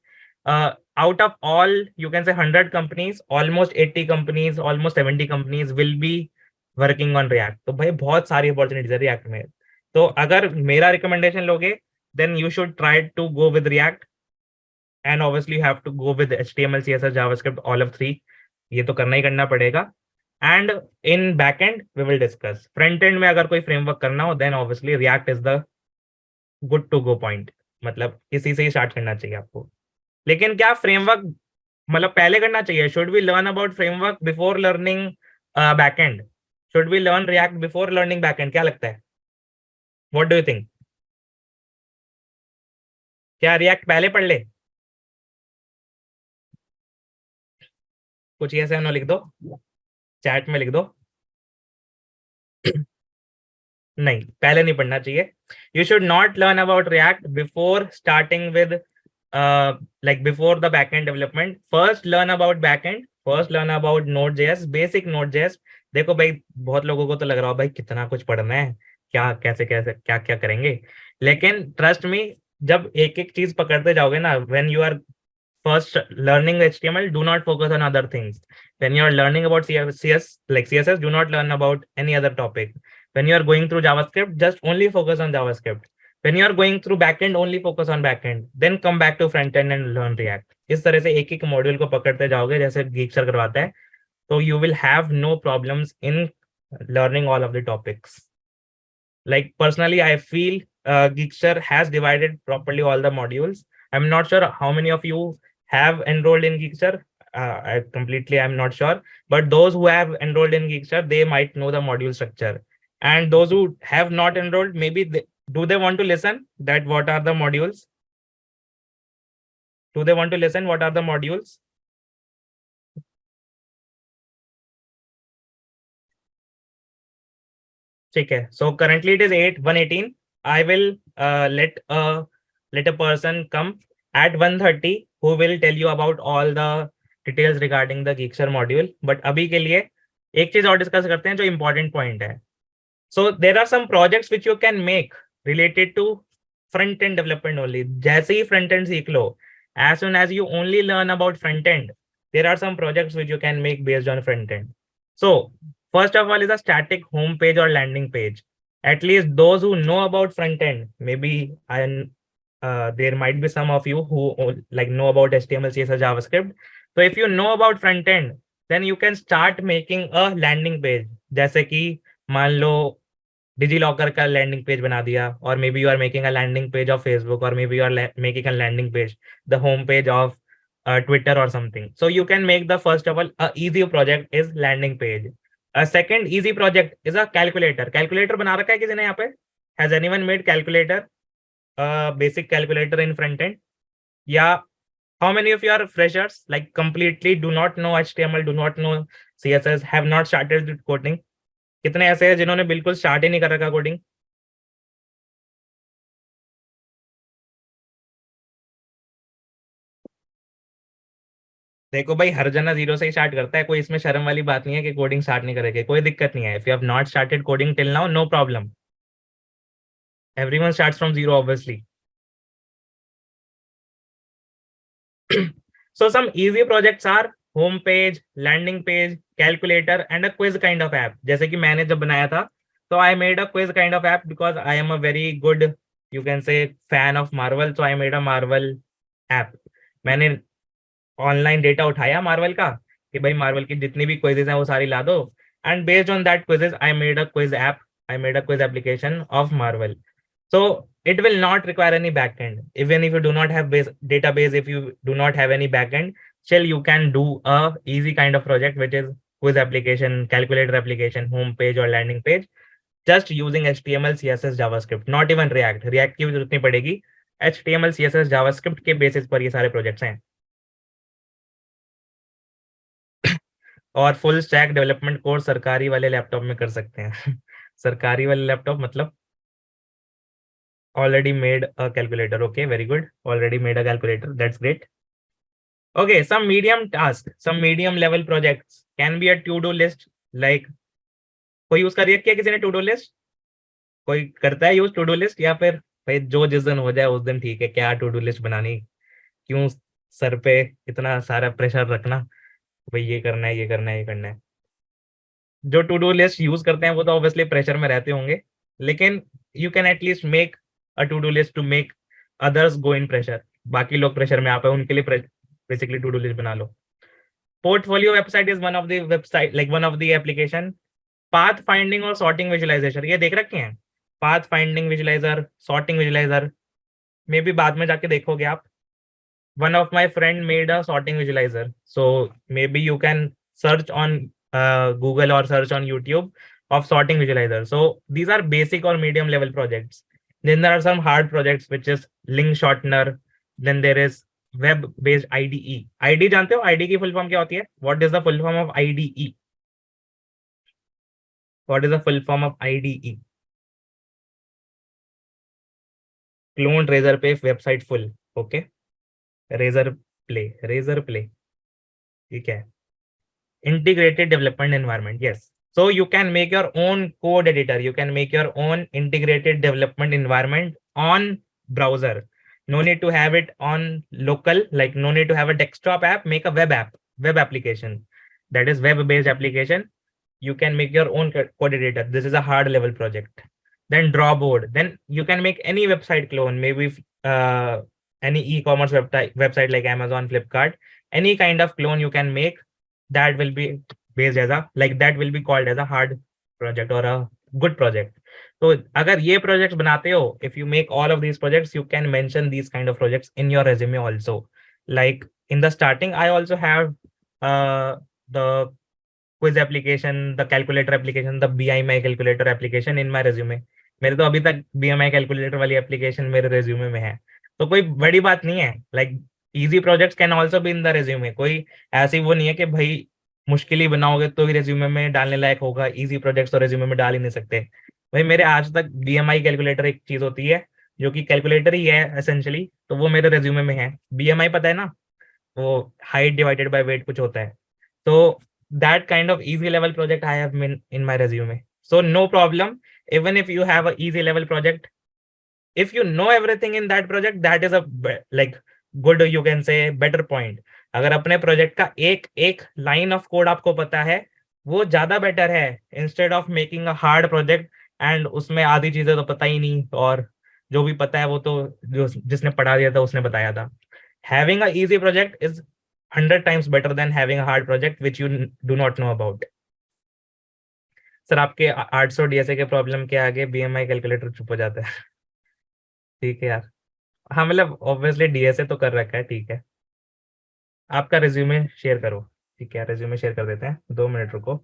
S1: out of all, you can say 100 companies, almost 80 companies, almost 70 companies will be working on React. तो भाई बहुत सारी opportunities है React में. तो अगर मेरा recommendation लोगे, then you should try to go with React, and obviously you have to go with HTML, CSS, JavaScript, all of 3. ये तो करना ही करना पड़ेगा. And in backend we will discuss. Front end में अगर कोई framework करना हो, then obviously React is the good to go point. मतलब इसी से ही स्टार्ट करना चाहिए आपको. लेकिन क्या फ्रेमवर्क मतलब पहले करना चाहिए? Should we learn about framework before learning backend? Should we learn React before learning backend? क्या लगता है? What do you think? क्या रिएक्ट पहले पढ़ ले? कुछ ऐसे लिख दो, चैट में लिख दो. नहीं, पहले नहीं पढ़ना चाहिए. You should not learn about react before starting with like before the backend development. First learn about backend, first learn about Node.js, basic Node.js. देखो भाई, बहुत लोगों को तो लग रहा हो भाई कितना कुछ पढ़ना है, क्या कैसे कैसे क्या क्या करेंगे. लेकिन ट्रस्ट मी, जब एक एक चीज पकड़ते जाओगे ना, when you are first learning HTML, do not focus on other things. When you are learning about CSS, do not learn about any other topic. When you are going through JavaScript, just only focus on JavaScript. When you are going through backend, only focus on backend. Then come back to front end and learn React. इस तरह से एक एक module को पकड़ते जाओगे जैसे Geekster करवाता है, तो you will have no problems in learning all of the topics. Like personally, I feel Geekster has divided properly all the modules. I'm not sure how many of you have enrolled in Geekster. I'm not sure. But those who have enrolled in Geekster, they might know the module structure. And those who have not enrolled, maybe do they want to listen that what are the modules? Do they want to listen what are the modules? ठीक है. So currently it is 1:18. I will let a person come at 1:30 who will tell you about all the details regarding the Geekster module. But अभी के लिए एक चीज और discuss करते हैं जो important point है. So there are some projects which you can make related to front end development only. जैसे ही front end सीख लो, as soon as you only learn about front end, there are some projects which you can make based on front end. So first of all is a static home page or landing page. At least those who know about front end, maybe there might be some of you who like know about HTML, CSS, JavaScript. So if you know about front end, then you can start making a landing page. जैसे कि मान लो DigiLocker का landing page बना दिया, और maybe you are making a landing page of Facebook, और maybe you are making a landing page, the home page of Twitter or something. So you can make the first of all a easy project is landing page. A second easy project is a calculator. Calculator बना रखा है किसी ने यहाँ पे? Has anyone made calculator? Basic calculator in front end? Yeah. How many of you are freshers? Like completely do not know HTML, do not know CSS, have not started with coding? कितने ऐसे हैं जिन्होंने बिल्कुल start ही नहीं कर रखा coding? देखो भाई, हर जना जीरो से ही स्टार्ट करता है, कोई इसमें शर्म वाली बात नहीं है कि कोडिंग स्टार्ट नहीं करेंगे, कोई दिक्कत नहीं है। If you have not started coding till now, no problem, everyone starts from zero obviously. So some easy projects are home page, landing page, calculator and a quiz kind of app. जैसे कि मैंने जब बनाया था, तो I made a quiz kind of app because I am a very good, you can say, fan of Marvel, so I made a Marvel app. मैंने online data उठाया Marvel का कि भाई मार्वल की जितनी भी क्विजेज हैं वो सारी ला दो, and based on that quizzes I made a quiz app, I made a quiz application of Marvel. So it will not require any backend. Even if you do not have database, if you do not have any backend, still you can do a easy kind of project, which is quiz application, calculator application, home page or landing page, just using HTML, CSS, JavaScript. Not even React. React की भी जरूरत नहीं पड़ेगी. HTML, CSS, JavaScript के basis पर ये सारे projects हैं. और फुल स्टैक डेवलपमेंट कोर्स सरकारी वाले लैपटॉप में कर सकते हैं. सरकारी वाले लैपटॉप मतलब already made a calculator. Okay, very good, already made a calculator, that's great. Okay, some medium task, some medium level projects can be a to do list. Like कोई यूज कर किया किसी ने टू डू लिस्ट? कोई करता है use to do list, या फिर भाई जो जिस दिन हो जाए उस दिन ठीक है, क्या टू डू लिस्ट बनानी, क्यों सर पे इतना सारा प्रेशर रखना, भाई ये करना है, ये करना है, ये करना है. जो टू डू लिस्ट यूज करते हैं वो तो ऑब्वियसली प्रेशर में रहते होंगे, लेकिन you can at least make a to do list to make others go in pressure. बाकी लोग प्रेशर में आ पाए उनके लिए बेसिकली टू डू लिस्ट बना लो. Portfolio website is one of the website, like one of the application. Path finding और sorting visualisation ये देख रखे हैं. Path finding visualiser, sorting visualiser, maybe बाद में जाके देखोगे आप. one of my friend made a sorting visualizer, so maybe you can search on Google or search on YouTube of sorting visualizer. So these are basic or medium level projects. Then there are some hard projects, which is link shortener. Then there is web based IDE. IDE जानते हो? IDE की full form क्या होती है? What is the full form of IDE? What is the full form of IDE? Clone razor पे website full. Okay. Razor play ठीक है. Integrated development environment, yes. So you can make your own code editor, you can make your own integrated development environment on browser. No need to have it on local, like no need to have a desktop app. Make a web app, web application, that is web based application. You can make your own code editor. This is a hard level project. Then drawboard, then you can make any website clone, maybe any e-commerce website like Amazon, Flipkart, any kind of clone you can make. That will be based as a, like that will be called as a hard project or a good project. So अगर ये projects बनाते हो, if you make all of these projects, you can mention these kind of projects in your resume also. Like in the starting, I also have the quiz application, the calculator application, the BMI calculator application in my resume. मेरे तो अभी तक BMI calculator वाली application मेरे resume में है, तो कोई बड़ी बात नहीं है. Like easy projects can also be in the resume. कोई ऐसी वो नहीं है कि भाई मुश्किल ही बनाओगे तो ही resume में डालने लायक होगा, easy projects तो resume में डाल ही नहीं सकते. भाई मेरे आज तक BMI calculator एक चीज होती है जो कि कैलकुलेटर ही है essentially, तो वो मेरे resume में है. BMI पता है ना, वो हाइट डिवाइडेड बाय वेट कुछ होता है. तो that kind of easy level project I have in my resume. So no problem, even if you have a easy level project, if you know everything in that project, that is a like good, you can say, better point. अगर अपने project का एक एक line of code आपको पता है, वो ज्यादा बेटर है instead of making a hard project and उसमें आधी चीजें तो पता ही नहीं, और जो भी पता है वो तो जो जिसने पढ़ा दिया था उसने बताया था. Having a easy project is 100 times better than having a hard project which you do not know about. Sir आपके 800 डीएसए के प्रॉब्लम के आगे बीएमआई कैलकुलेटर चुप हो जाता है. ठीक है यार. हाँ मतलब ऑब्वियसली डीएसए तो कर रखा है, ठीक है. आपका रिज्यूमे शेयर करो. ठीक है, रिज्यूमे शेयर कर देते हैं, 2 मिनट रुको.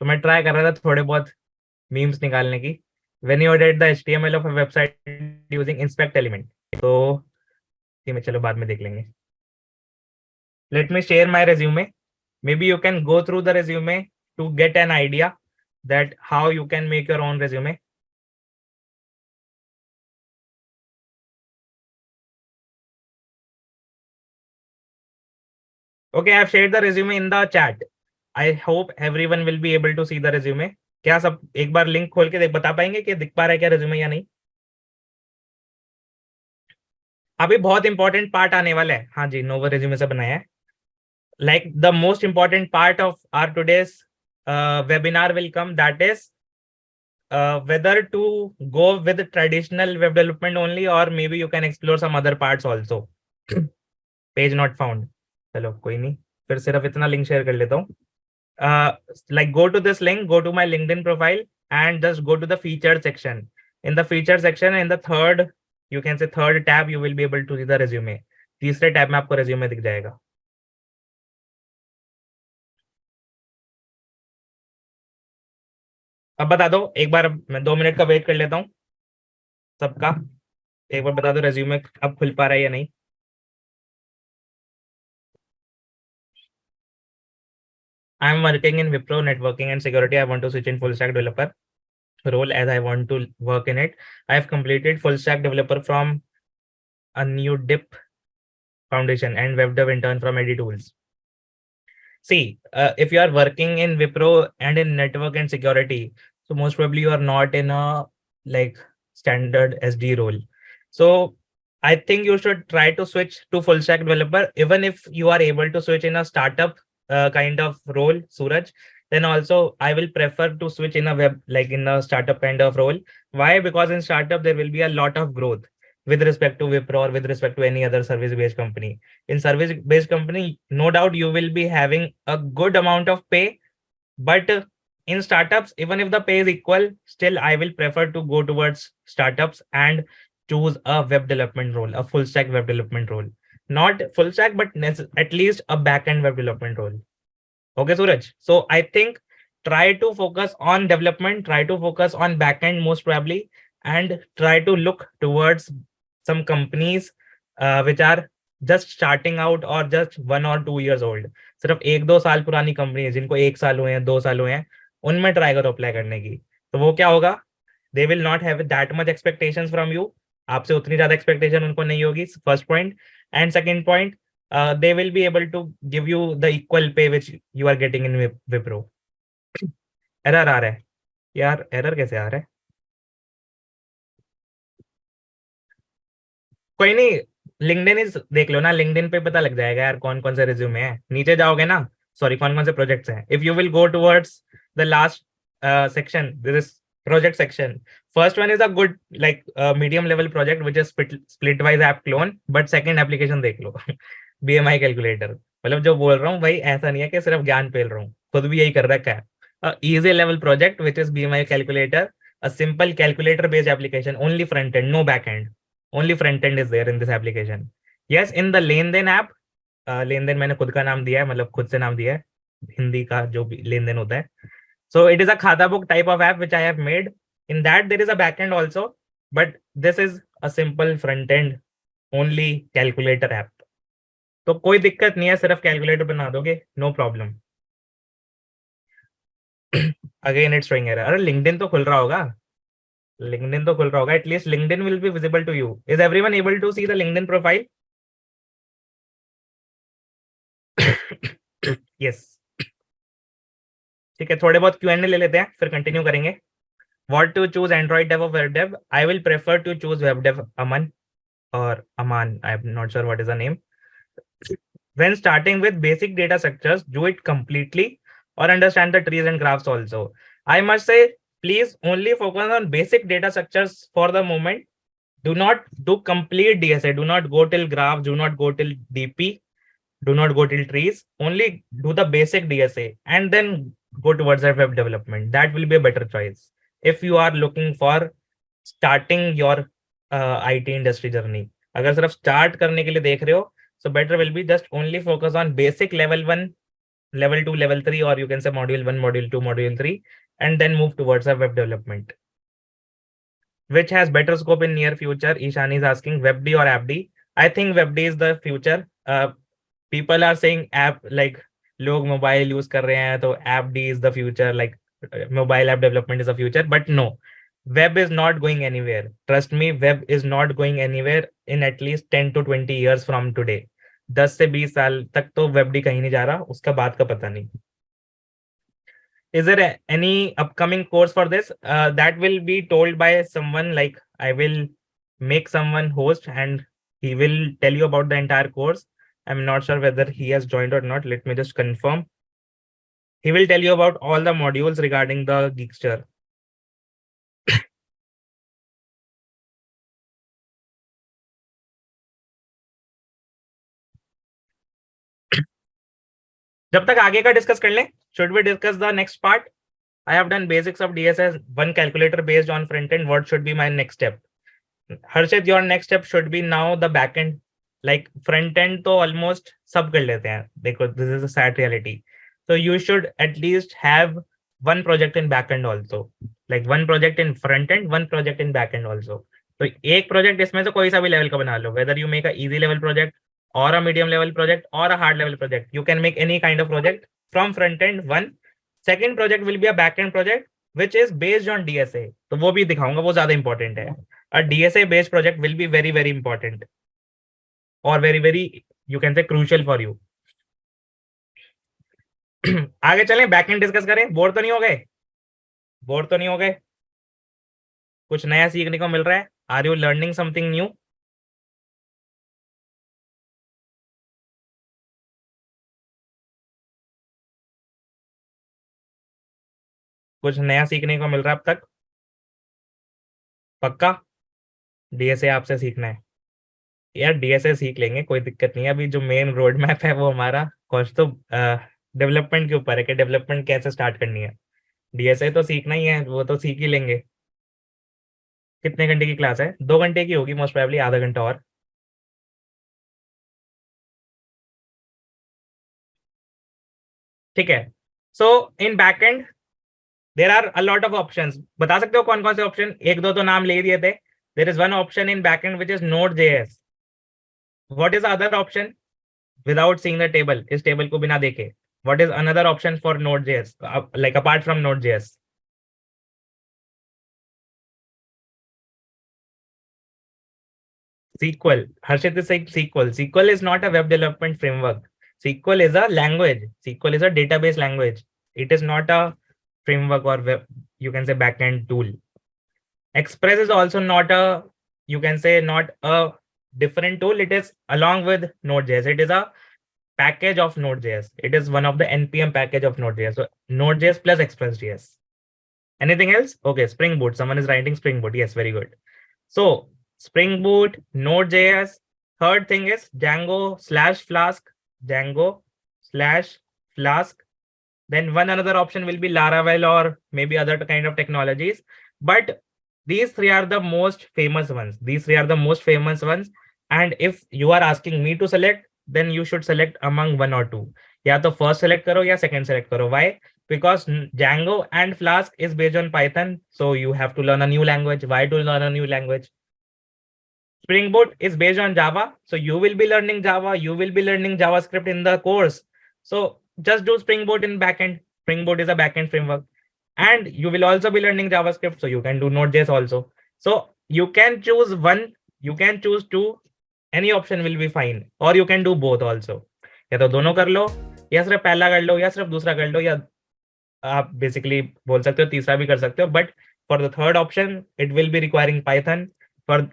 S1: तो मैं ट्राई कर रहा था थोड़े बहुत मीम्स निकालने की. When you edit the HTML of a website using inspect element, तो ये मैं चलो बाद में देख लेंगे. Let me share my resume. Maybe you can go through the resume to get an idea that how you can make your own resume. Okay, I have shared the resume in the chat. I hope everyone will be able to see the resume. क्या सब एक बार link खोल के बता पाएंगे कि दिख पा रहा है क्या resume या नहीं? अभी बहुत इंपॉर्टेंट पार्ट आने वाला है. हाँ जी, नोवा resume से बनाया है. Like the most important part of our today's webinar will come, that is whether to go with traditional web development only, or maybe you can explore some other parts also. Page not found. चलो कोई नहीं, फिर सिर्फ इतना link share कर लेता हूँ. Like go to this link, go to my LinkedIn profile and just go to the featured section. In the featured section, in the third, you can say third tab, you will be able to see the resume. तीसरे tab में आपको resume दिख जाएगा. अब बता दो एक बार, मैं 2 मिनट का वेट कर लेता हूँ सबका. एक बार बता दो resume अब खुल पा रहा है या नहीं. I am working in Wipro networking and security. I want to switch in full stack developer role as I want to work in it. I have completed full stack developer from a new dip foundation and web dev intern from Eddie Tools. See, if you are working in Wipro and in network and security, so most probably you are not in a like standard SD role. So I think you should try to switch to full stack developer, even if you are able to switch in a startup kind of role, Suraj. Then also I will prefer to switch in a web, like in a startup kind of role. Why? Because in startup there will be a lot of growth with respect to Wipro or with respect to any other service-based company. In service-based company, no doubt you will be having a good amount of pay, but in startups, even if the pay is equal, still I will prefer to go towards startups and choose a web development role, a full stack web development role. Not full stack, but at least a backend web development role. Okay, Suraj. So I think try to focus on development, try to focus on backend most probably, and try to look towards some companies which are just starting out or just 1 or 2 years old. सिर्फ 1-2 साल पुरानी company है जिनको 1 साल हुए हैं, 2 साल हुए हैं, उनमें ट्राई करो अप्लाई करने की. तो वो क्या होगा, they will not have that much expectations from you. आपसे उतनी ज्यादा एक्सपेक्टेशन उनको नहीं होगी. First point. And second point, they will be able to give you the equal pay which you are getting in Wipro. Error आ रहा है यार, एरर कैसे आ रहा है? कोई नहीं, लिंक्डइन इज देख लो ना, लिंक्डइन पे पता लग जाएगा यार कौन कौन से रिज्यूमे है. नीचे जाओगे ना, सॉरी कौन कौन से प्रोजेक्ट्स हैं. If you will go towards the last section, this is project section. First one is a good like medium level project which is splitwise app clone, but second application देख लो. BMI calculator. मतलब जो बोल रहा हूँ भाई, ऐसा नहीं है कि सिर्फ ज्ञान पेल रहा हूँ, खुद भी यही कर रखा है. Easy level project which is BMI calculator, a simple calculator based application, only front end, no back end. Only front end is there in this application. Yes, in the लेनदेन app, लेनदेन मैंने खुद का नाम दिया है, मतलब खुद से नाम दिया है, हिंदी का जो भी लेनदेन होता है. So it is a khata book type of app which I have made. In that there is a backend also, but this is a simple front end only calculator app. तो कोई दिक्कत नहीं है, सिर्फ कैलकुलेटर बना दोगे, no problem. Again it's showing error. अरे LinkedIn तो खुल रहा होगा, लिंक्डइन तो खुल रहा होगा. At least LinkedIn will be visible to you. Is everyone able to see the LinkedIn profile? Yes, ठीक है. थोड़े बहुत Q&A ले लेते हैं, फिर कंटिन्यू करेंगे. What to choose, Android dev or web dev? I will prefer to choose web dev, Aman or Aman. I'm not sure what is the name. When starting with basic data structures, do it completely or understand the trees and graphs also. I must say, please only focus on basic data structures for the moment. Do not do complete DSA. Do not go till graph. Do not go till DP. Do not go till trees. Only do the basic DSA and then go towards the web development. That will be a better choice if you are looking for starting your IT industry journey. अगर सिर्फ start करने के लिए देख रहे हो, so better will be just only focus on basic level 1, level 2, level 3, or you can say module 1, module 2, module 3, and then move towards a web development. Which has better scope in near future? Ishani is asking, WebD or AppD? I think WebD is the future. People are saying app, like लोग mobile use कर रहे हैं तो AppD is the future, like mobile app development is the future. But no, web is not going anywhere. Trust me, web is not going anywhere in at least 10 to 20 years from today. 10 से 20 साल तक तो वेबडी कहीं नहीं जा रहा, उसका बात का पता नहीं. Is there any upcoming course for this? That will be told by someone, like I will make someone host and he will tell you about the entire course. I'm not sure whether he has joined or not. Let me just confirm. He will tell you about all the modules regarding the Geekster. जब तक आगे का discuss कर लें, should we discuss the next part? I have done basics of DSS, one calculator based on front end. What should be my next step? Harshit, your next step should be now the back end. Like front end तो almost सब कर लेते हैं. देखो, this is a sad reality. So you should at least have one project in back end also. Like one project in front end, one project in back end also. तो एक project इसमें से कोई सा भी level का बना लो. Whether you make a easy level project or a medium level project or a hard level project, you can make any kind of project from front end one. Second project will be a back end project which is based on DSA. तो वो भी दिखाऊंगा, वो ज्यादा important है. A DSA based project will be very, very important or very, very, you can say, crucial for you. आगे चलें, backend discuss करें. बोर तो नहीं हो गए? बोर तो नहीं हो गए? कुछ नया सीखने को मिल रहा है? Are you learning something new? कुछ नया सीखने को मिल रहा है अब तक? पक्का डीएसए आपसे सीखना है? यार डीएसए सीख लेंगे, कोई दिक्कत नहीं है. अभी जो मेन रोड मैप है वो हमारा कोर्स तो डेवलपमेंट के ऊपर है कि डेवलपमेंट कैसे स्टार्ट करनी है. डीएसए तो सीखना ही है, वो तो सीख ही लेंगे. कितने घंटे की क्लास है? 2 घंटे की होगी मोस्ट प्रोबेबली, आधा घंटा और. ठीक है. So in backend there are a lot of options. बता सकते हो कौन कौन से ऑप्शन? एक दो तो नाम ले दिए थे. There is one option in backend which is node JS. What is other option without seeing the table? इस टेबल को बिना देखे, what is another option for node JS, like apart from node JS? SQL. Harshit is saying SQL. SQL is not a web development framework. SQL is a language. SQL is a database language. It is not a framework or web, you can say, backend tool. Express is also not a, you can say, not a different tool. It is along with Node.js. It is a package of Node.js. It is one of the NPM package of Node.js. So Node.js plus Express.js. Anything else? Okay, Spring Boot. Someone is writing Spring Boot. Yes, very good. So Spring Boot, Node.js. Third thing is Django/Flask. Django/Flask. Then one another option will be Laravel or maybe other kind of technologies. But these three are the most famous ones. These three are the most famous ones. And if you are asking me to select, then you should select among one or two. या तो first select करो या second select करो. Why? Because Django and Flask is based on Python. So you have to learn a new language. Why to learn a new language? Spring Boot is based on Java. So you will be learning Java. You will be learning JavaScript in the course. So just do Spring Boot in backend. Spring Boot is a backend framework. And you will also be learning JavaScript. So you can do Node.js also. So you can choose one, you can choose two. Any option will be fine. Or you can do both also. या तो दोनों कर लो, या सिर्फ पहला कर लो, या सिर्फ दूसरा कर लो, या आप बेसिकली बोल सकते हो तीसरा भी कर सकते हो. But for the third option it will be requiring Python. For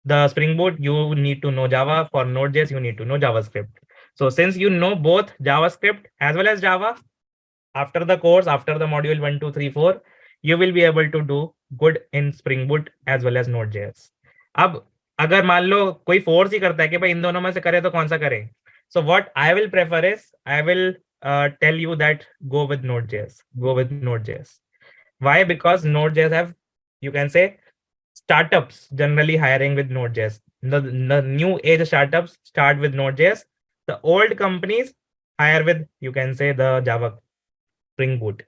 S1: the Spring Boot, you need to know Java. For Node.js, you need to know JavaScript. So since you know both JavaScript as well as Java, after the course, after the module 1, 2, 3, 4, you will be able to do good in Spring Boot as well as Node.js. अब अगर मान लो कोई force ही करता है कि भाई इन दोनों में से करे तो कौन सा करें, so what I will prefer is I will tell you that go with Node.js. Go with Node.js. Why? Because Node.js have, you can say, startups generally hiring with Node.js. The new age startups start with Node.js. The old companies hire with, you can say, the Java Spring Boot.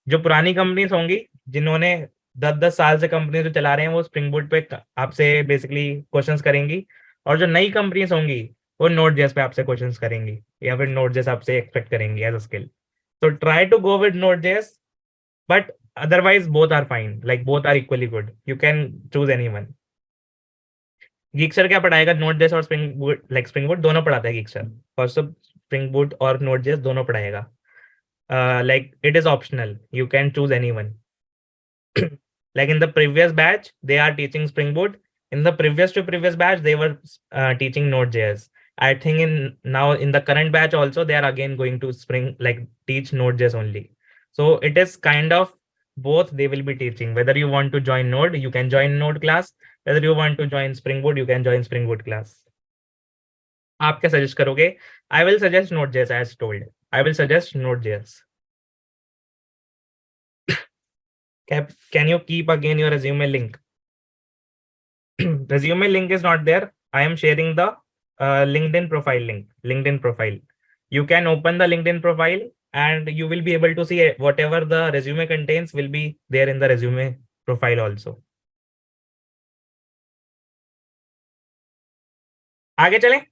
S1: जो पुरानी companies होंगी जिन्होंने 10-10 साल से company जो चला रहे हैं वो स्प्रिंग बूट पे आपसे बेसिकली क्वेश्चंस करेंगी, और जो नई कंपनीज होंगी वो Node.js पे आपसे क्वेश्चंस करेंगी या फिर Node.js आपसे एक्सपेक्ट करेंगी as a skill. So try to go with Node.js, but otherwise both are fine. Like both are equally good. You can choose anyone. गीक्सर क्या पढ़ाएगा? नोड जेएस और spring boot, like spring boot दोनों पढ़ाता है गीक्सर। First spring boot और node JS दोनों पढ़ाएगा। Like it is optional, you can choose anyone. Like in the previous batch they are teaching spring boot, in the previous batch they were teaching node.js. I think in now in the current batch also they are again going to spring, like teach node.js only. So it is kind of both they will be teaching. Whether you want to join node, you can join node class. Whether you want to join spring boot, you can join spring boot class. आप क्या suggest करोगे? I will suggest node.js as told. I will suggest node.js. Can you keep again your resume link? Resume link is not there. I am sharing the LinkedIn profile link. LinkedIn profile. You can open the LinkedIn profile and you will be able to see whatever the resume contains will be there in the resume profile also. आगे चलें?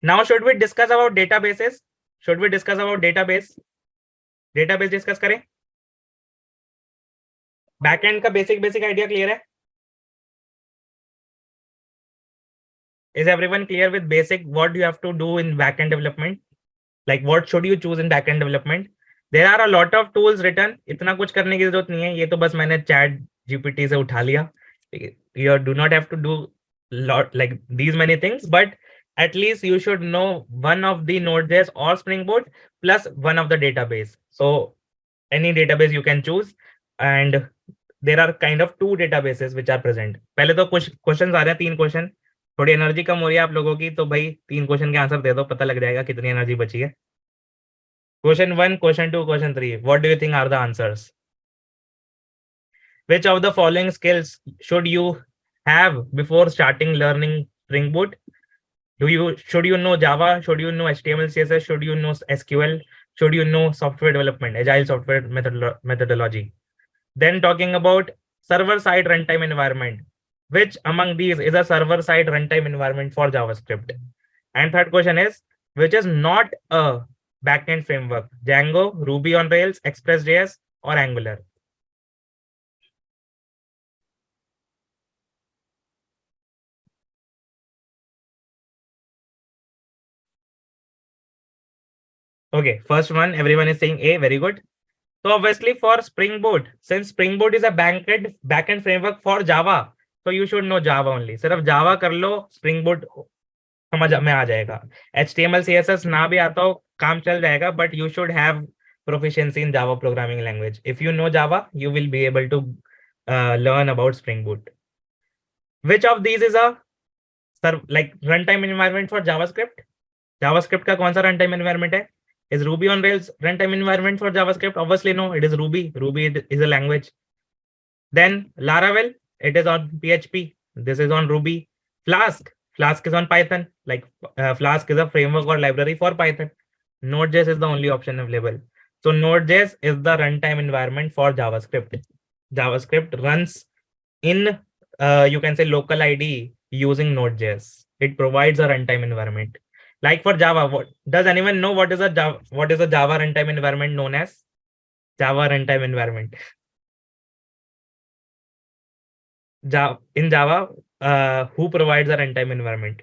S1: Now should we discuss about databases? Should we discuss about database? Database discuss करें? Backend का basic idea clear है? Is everyone clear with basic what you have to do in backend development? Like what should you choose in backend development? There are a lot of tools written. इतना कुछ करने की जरूरत नहीं है, ये तो बस मैंने चैट जीपीटी से उठा लिया. You do not have to do lot like these many things, but at least you should know one of the Node.js or Spring Boot plus one of the database. So any database you can choose, and there are kind of two databases which are present. पहले तो कुछ question आ रहे हैं, 3 question. थोड़ी energy कम हो रही है आप लोगों की, तो भाई 3 क्वेश्चन के आंसर दे दो, पता लग जाएगा कितनी एनर्जी बची है. Question 1, question 2, question 3. What do you think are the answers? Which of the following skills should you have before starting learning Spring Boot? Should you know Java? Should you know HTML, CSS? Should you know SQL? Should you know software development, agile software methodology? Then talking about server-side runtime environment. Which among these is a server-side runtime environment for JavaScript? And third question is, which is not a backend framework? Django, Ruby on Rails, Express.js, or Angular? Okay, first one, everyone is saying A, very good. So obviously for Spring Boot, since Spring Boot is a backend framework for Java, so you should know Java only. सिर्फ Java कर लो, Spring Boot समझ में आ जाएगा. HTML, CSS ना भी आता हो, काम चल जाएगा, but you should have proficiency in Java programming language. If you know Java, you will be able to learn about Spring Boot. Which of these is a like runtime environment for JavaScript? JavaScript का कौन सा runtime environment है? Is Ruby on Rails runtime environment for JavaScript? Obviously no, it is Ruby. Ruby is a language. Then Laravel, it is on PHP. This is on Ruby. Flask is on Python. Like Flask is a framework or library for Python. Node.js is the only option available. So Node.js is the runtime environment for JavaScript. JavaScript runs in you can say local IDE using Node.js. It provides a runtime environment. Like for Java, does anyone know what is a Java runtime environment known as? Java runtime environment. In Java, who provides a runtime environment?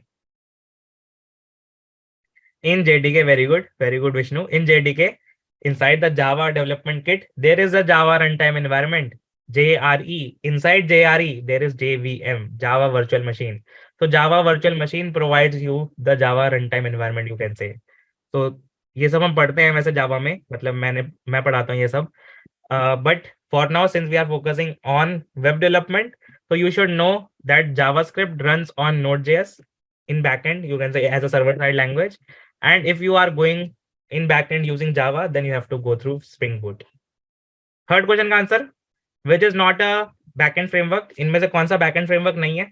S1: In JDK, very good, Vishnu. In JDK, inside the Java development kit, there is a Java runtime environment, JRE. Inside JRE, there is JVM, Java Virtual Machine. So Java Virtual Machine provides you the Java runtime environment, you can say. So ये सब हम पढ़ते हैं वैसे Java में, मतलब मैं पढ़ाता हूँ ये सब. But for now, since we are focusing on web development, so you should know that JavaScript runs on Node.js in backend, you can say as a server-side language. And if you are going in backend using Java, then you have to go through Spring Boot. Third question का answer, which is not a backend framework. इनमें से कौन सा backend framework नहीं है?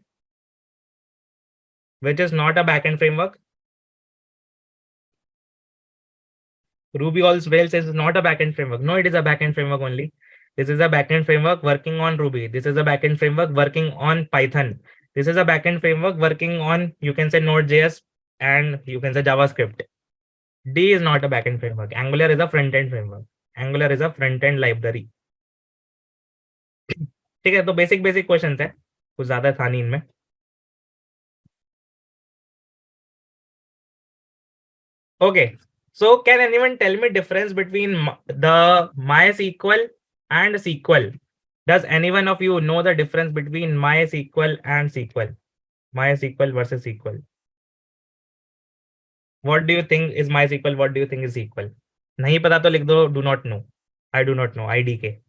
S1: Which is not a backend framework? Ruby on Rails is not a backend framework. No, it is a backend framework only. This is a backend framework working on Ruby. This is a backend framework working on Python. This is a backend framework working on, you can say Node.js and you can say JavaScript. D is not a backend framework. Angular is a front-end framework. Angular is a front-end library. ठीक है, तो basic question है, कुछ ज्यादा था नहीं इनमें. Okay. So can anyone tell me difference between the MySQL and SQL? Does anyone of you know the difference between MySQL and SQL? MySQL versus SQL. What do you think is MySQL? What do you think is SQL? नहीं पता तो लिख दो do not know. I do not know. IDK.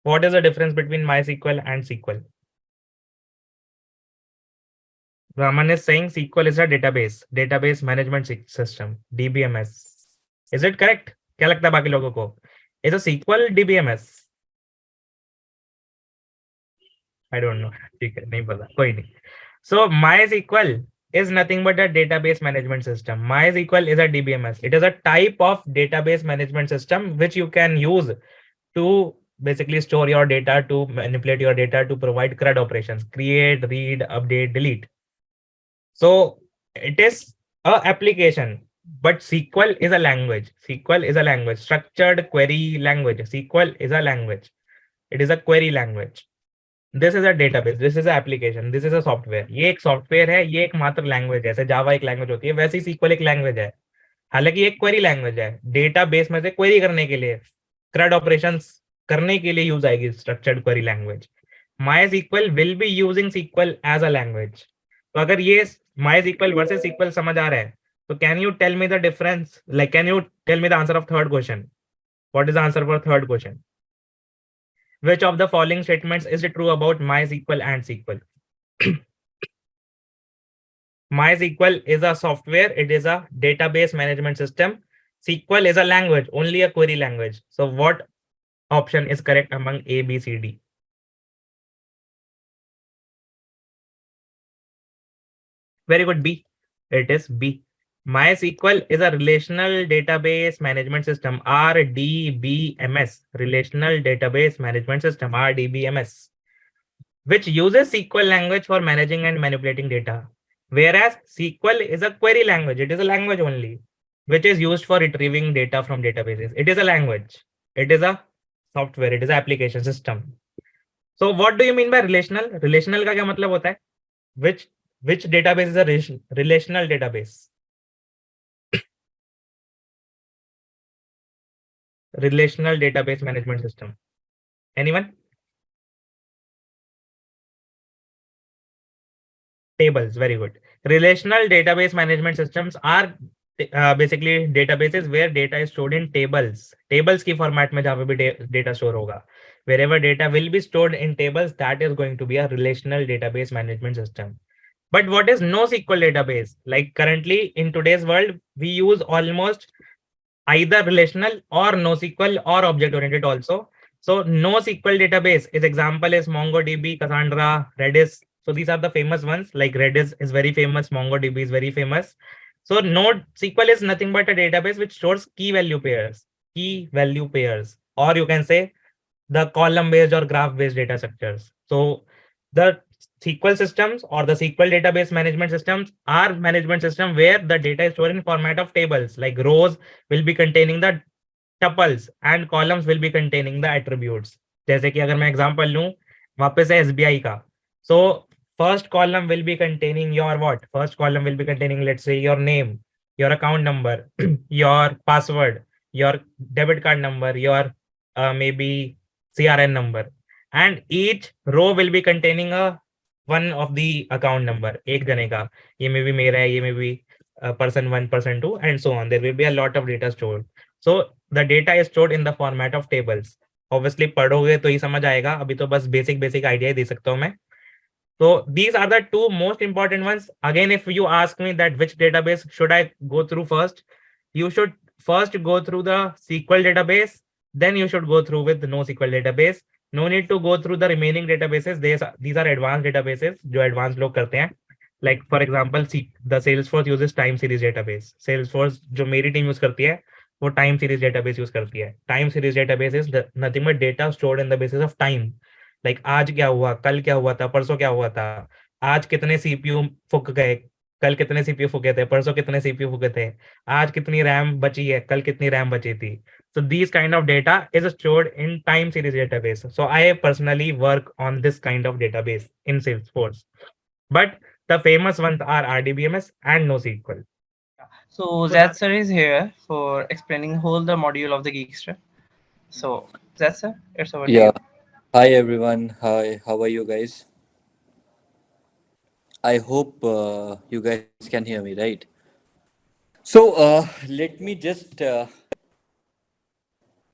S1: What is the difference between MySQL and SQL? Raman is saying SQL is a database management system, DBMS. Is it correct? क्या लगता है बाकी लोगों को? Is a SQL DBMS? I don't know. ठीक है, नहीं पता, कोई नहीं. So MySQL is nothing but a database management system. MySQL is a DBMS. It is a type of database management system which you can use to basically store your data, to manipulate your data, to provide CRUD operations: create, read, update, delete. So it is a application, but SQL is a language. SQL is a language, structured query language. SQL is a language. It is a query language. This is a database, this is a application, this is a software. ये एक software है, ये एक मात्र language है. जैसे जावा एक language होती है, वैसे ही सीक्वल एक लैंग्वेज है. हालांकि एक क्वेरी लैंग्वेज है. डेटाबेस में से क्वेरी करने के लिए, क्रड ऑपरेशंस करने के लिए यूज आएगी structured query language. MySQL will be using SQL as a language. तो अगर ये माई सीक्वल वर्सेस सीक्वल समझ आ रहा है, तो can you tell me the difference, like can you tell me the answer of third question? What is the answer for third question? Which of the following statements is true about MySQL and SQL? MySQL is a software. It is a database management system. SQL is a language, only a query language. So what option is correct among A, B, C, D? Very good, B. It is B. MySQL is a relational database management system, RDBMS. Relational database management system, RDBMS. Which uses SQL language for managing and manipulating data. Whereas SQL is a query language. It is a language only, which is used for retrieving data from databases. It is a language. It is a software. It is an application system. So what do you mean by relational? Relational का क्या मतलब होता है? Which database is a relational database? Relational database management system. Anyone? Tables, very good. Relational database management systems are basically databases where data is stored in tables. Tables की format में जहाँ पे भी data store होगा. Wherever data will be stored in tables, that is going to be a relational database management system. But what is NoSQL database? Like currently in today's world, we use almost either relational or NoSQL or object oriented also. So NoSQL database is example is MongoDB, Cassandra, Redis. So these are the famous ones. Like Redis is very famous, MongoDB is very famous. So NoSQL is nothing but a database which stores key value pairs, or you can say the column based or graph based data structures. So the SQL systems or the SQL database management systems are management system where the data is stored in format of tables, like rows will be containing the tuples and columns will be containing the attributes. जैसे कि अगर मैं example लूं वापस से SBI का, so first column will be containing your what? First column will be containing, let's say, your name, your account number, your password, your debit card number, your maybe CRN number, and each row will be containing a one of the account number. एक जने का, ये may be मेरा है, ये may be person one, person two, and so on. There will be a lot of data stored. So the data is stored in the format of tables. Obviously पढ़ोगे तो ही समझ आएगा, अभी तो बस बेसिक आइडिया दे सकता हूँ मैं. So these are the two most important ones. Again, if you ask me that which database should I go through first, you should first go through the SQL database, then you should go through with the NoSQL database. No need to go through the remaining databases. These are advanced databases जो advanced लोग करते हैं. Like for example, the Salesforce uses time series database. Salesforce जो मेरी team use करती है, वो time series database use करती है. Time series database is nothing but data stored in the basis of time. Like आज क्या हुआ, कल क्या हुआ था, परसों क्या हुआ था, आज कितने सीपीयू फूक गए, कल कितने सीपीयू फूके थे, परसों कितने सीपीयू फूके थे, आज कितनी रैम बची है, कल कितनी रैम बची थी. So these kind of data is stored in time series database. So I personally work on this kind of database in Salesforce. But the famous ones are RDBMS and NoSQL.
S2: So
S1: So that
S2: Zed sir is here for explaining whole the module of the Geekster. So Zed sir, it's over to
S3: Yeah.
S2: you.
S3: Hi everyone. Hi. How are you guys? I hope you guys can hear me, right? So let me just.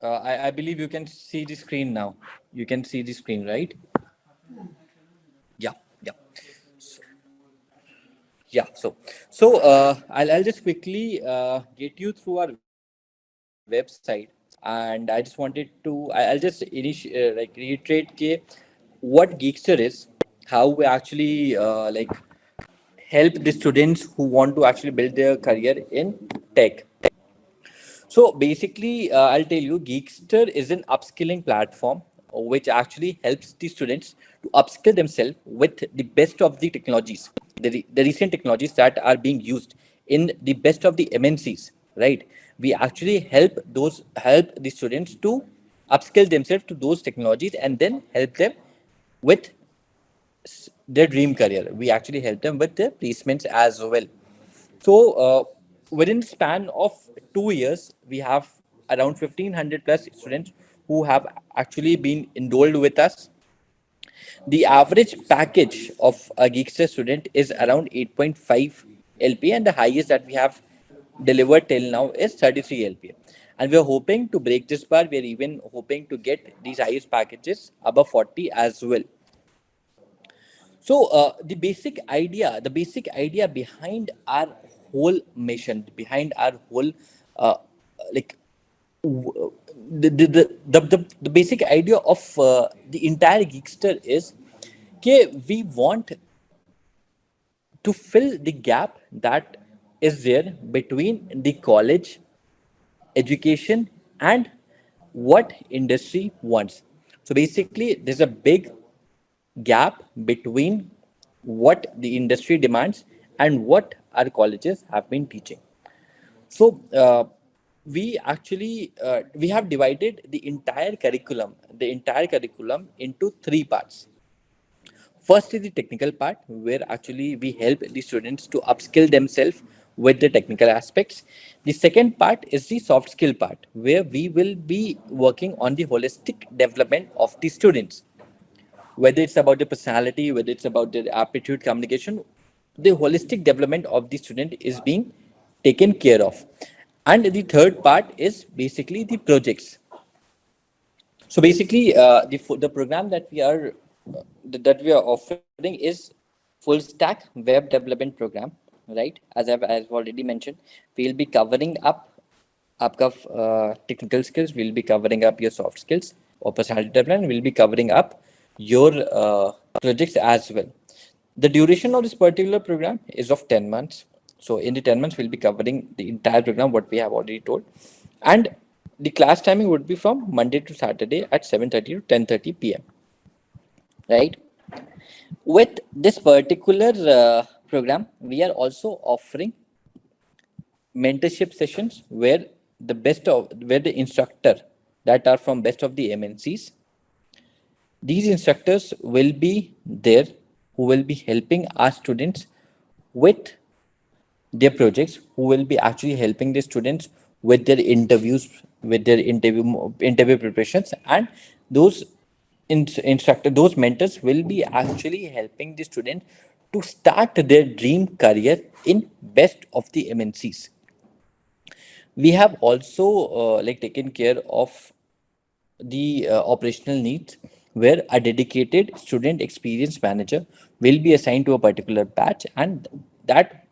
S3: I believe you can see the screen now. You can see the screen, right? Yeah. Yeah. Yeah. I'll just quickly get you through our website, and I just wanted to. I'll just reiterate what Geekster is, how we actually help the students who want to actually build their career in tech. So basically, I'll tell you, Geekster is an upskilling platform which actually helps the students to upskill themselves with the best of the technologies, the recent technologies that are being used in the best of the MNCs, right? We actually help the students to upskill themselves to those technologies and then help them with their dream career. We actually help them with their placements as well. So, within the span of 2 years, we have around 1,500 plus students who have actually been enrolled with us. The average package of a Geekster student is around 8.5 LP, and the highest that we have delivered till now is 33 LP. And we are hoping to break this bar. We are even hoping to get these highest packages above 40 as well. So the basic idea behind our whole mission, behind our whole uh, like w- the basic idea of the entire Geekster is, okay, we want to fill the gap that is there between the college education and what industry wants. So basically, there's a big gap between what the industry demands and what our colleges have been teaching. So we have divided the entire curriculum into three parts. First is the technical part, where actually we help the students to upskill themselves with the technical aspects. The second part is the soft skill part, where we will be working on the holistic development of the students, whether it's about the personality, whether it's about their aptitude, communication, the holistic development of the student is being taken care of. And the third part is basically the projects. So basically, the program that we are offering is full stack web development program, right? As already mentioned, we'll be covering up technical skills. We'll be covering up your soft skills or personality development. We'll be covering up your projects as well. The duration of this particular program is of 10 months. So in the 10 months, we'll be covering the entire program, what we have already told, and the class timing would be from Monday to Saturday at 7:30 to 10:30 p.m. Right? With this particular program, we are also offering mentorship sessions where the instructor that are from best of the MNCs, these instructors will be there, who will be helping our students with their projects, who will be actually helping the students with their interviews, with their interview preparations, and those those mentors will be actually helping the student to start their dream career in best of the MNCs. We have also taken care of the operational needs, where a dedicated student experience manager will be assigned to a particular batch, and that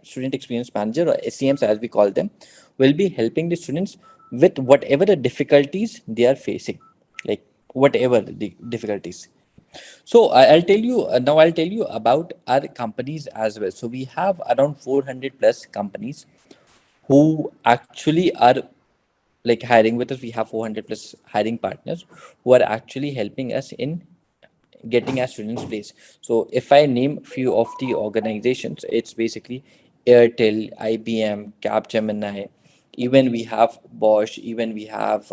S3: student experience manager, or SEMs as we call them, will be helping the students with whatever the difficulties they are facing, like whatever the difficulties. So I'll tell you now. I'll tell you about our companies as well. So we have around 400 plus companies who actually are hiring with us. We have 400 plus hiring partners who are actually helping us getting our students placed. So if I name few of the organizations, it's basically Airtel, IBM, Capgemini, even we have Bosch, even we have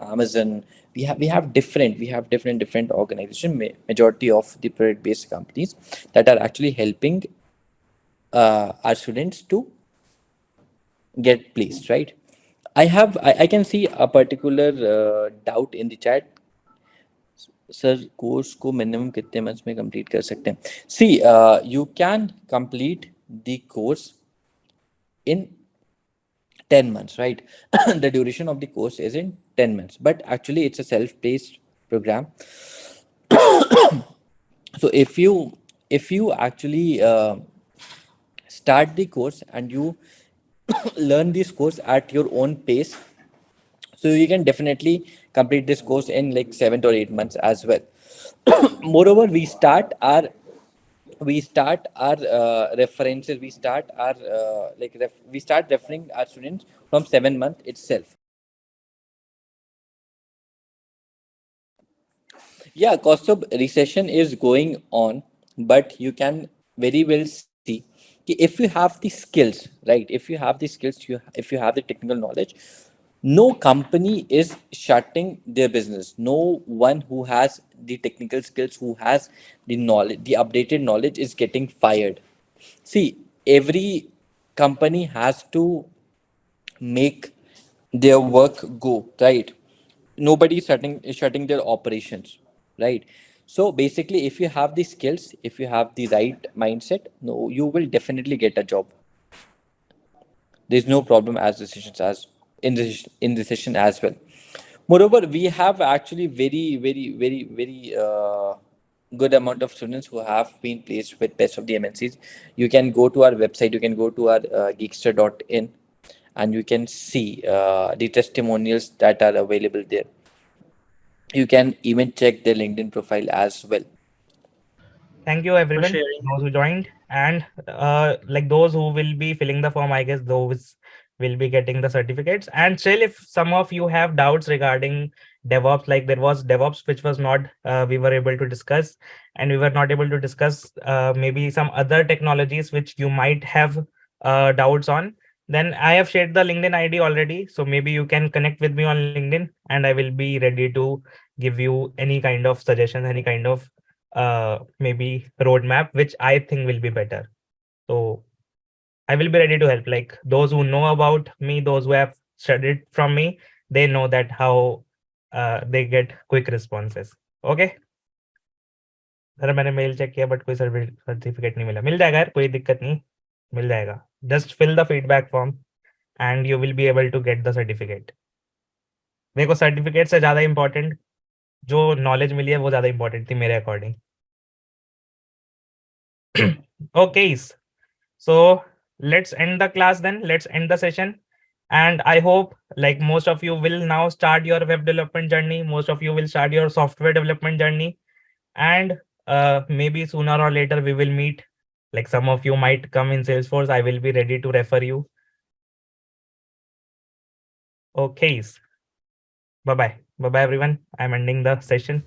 S3: Amazon. We have different organization. Majority of the product based companies that are actually helping our students to get placed, right? I can see a particular doubt in the chat. Sir course को minimum कितने months में complete कर सकते हैं? See you can complete the course in 10 months, right? The duration of the course is in 10 months, but actually it's a self-paced program. So if you actually start the course and you learn this course at your own pace, so you can definitely complete this course in like 7 or 8 months as well. Moreover, we start our references, we start referring our students from 7 month itself. Yeah, cost of recession is going on, but you can very well see कि if you have the skills, right? If you have the skills, if you have the technical knowledge, no company is shutting their business. No one who has the technical skills, who has the knowledge, the updated knowledge, is getting fired. See, every company has to make their work go, right? Nobody is shutting their operations, right? So basically, if you have the skills, if you have the right mindset, no, you will definitely get a job. There's no problem as decisions as in decision as well. Moreover, we have actually very good amount of students who have been placed with best of the MNCs. You can go to our website, you can go to our geekster.in, and you can see the testimonials that are available there. You can even check their LinkedIn profile as well.
S1: Thank you
S2: for
S1: everyone,
S2: sharing.
S1: those who joined, and like those who will be filling the form. I guess those will be getting the certificates. And still, if some of you have doubts regarding DevOps, like there was DevOps which was not we were able to discuss, and we were not able to discuss maybe some other technologies which you might have doubts on. Then I have shared the LinkedIn ID already, so maybe you can connect with me on LinkedIn, and I will be ready to give you any kind of suggestion, any kind of maybe roadmap which I think will be better. So I will be ready to help. Like those who know about me, those who have studied from me, they know that how they get quick responses. Okay. Sir मैंने mail check किया but कोई certificate नहीं मिला. मिल जाएगा यार, कोई दिक्कत नहीं, मिल जाएगा. Just fill the feedback form and you will be able to get the certificate. देखो सर्टिफिकेट से ज्यादा इंपॉर्टेंट जो नॉलेज मिली है वो ज्यादा इंपॉर्टेंट थी मेरे according. Okay, so let's end the class then. Let's end the session. And I hope like most of you will now start your web development journey. Most of you will start your software development journey. And maybe sooner or later we will meet. Like some of you might come in Salesforce. I will be ready to refer you. Okay. Bye-bye. Bye-bye everyone. I'm ending the session.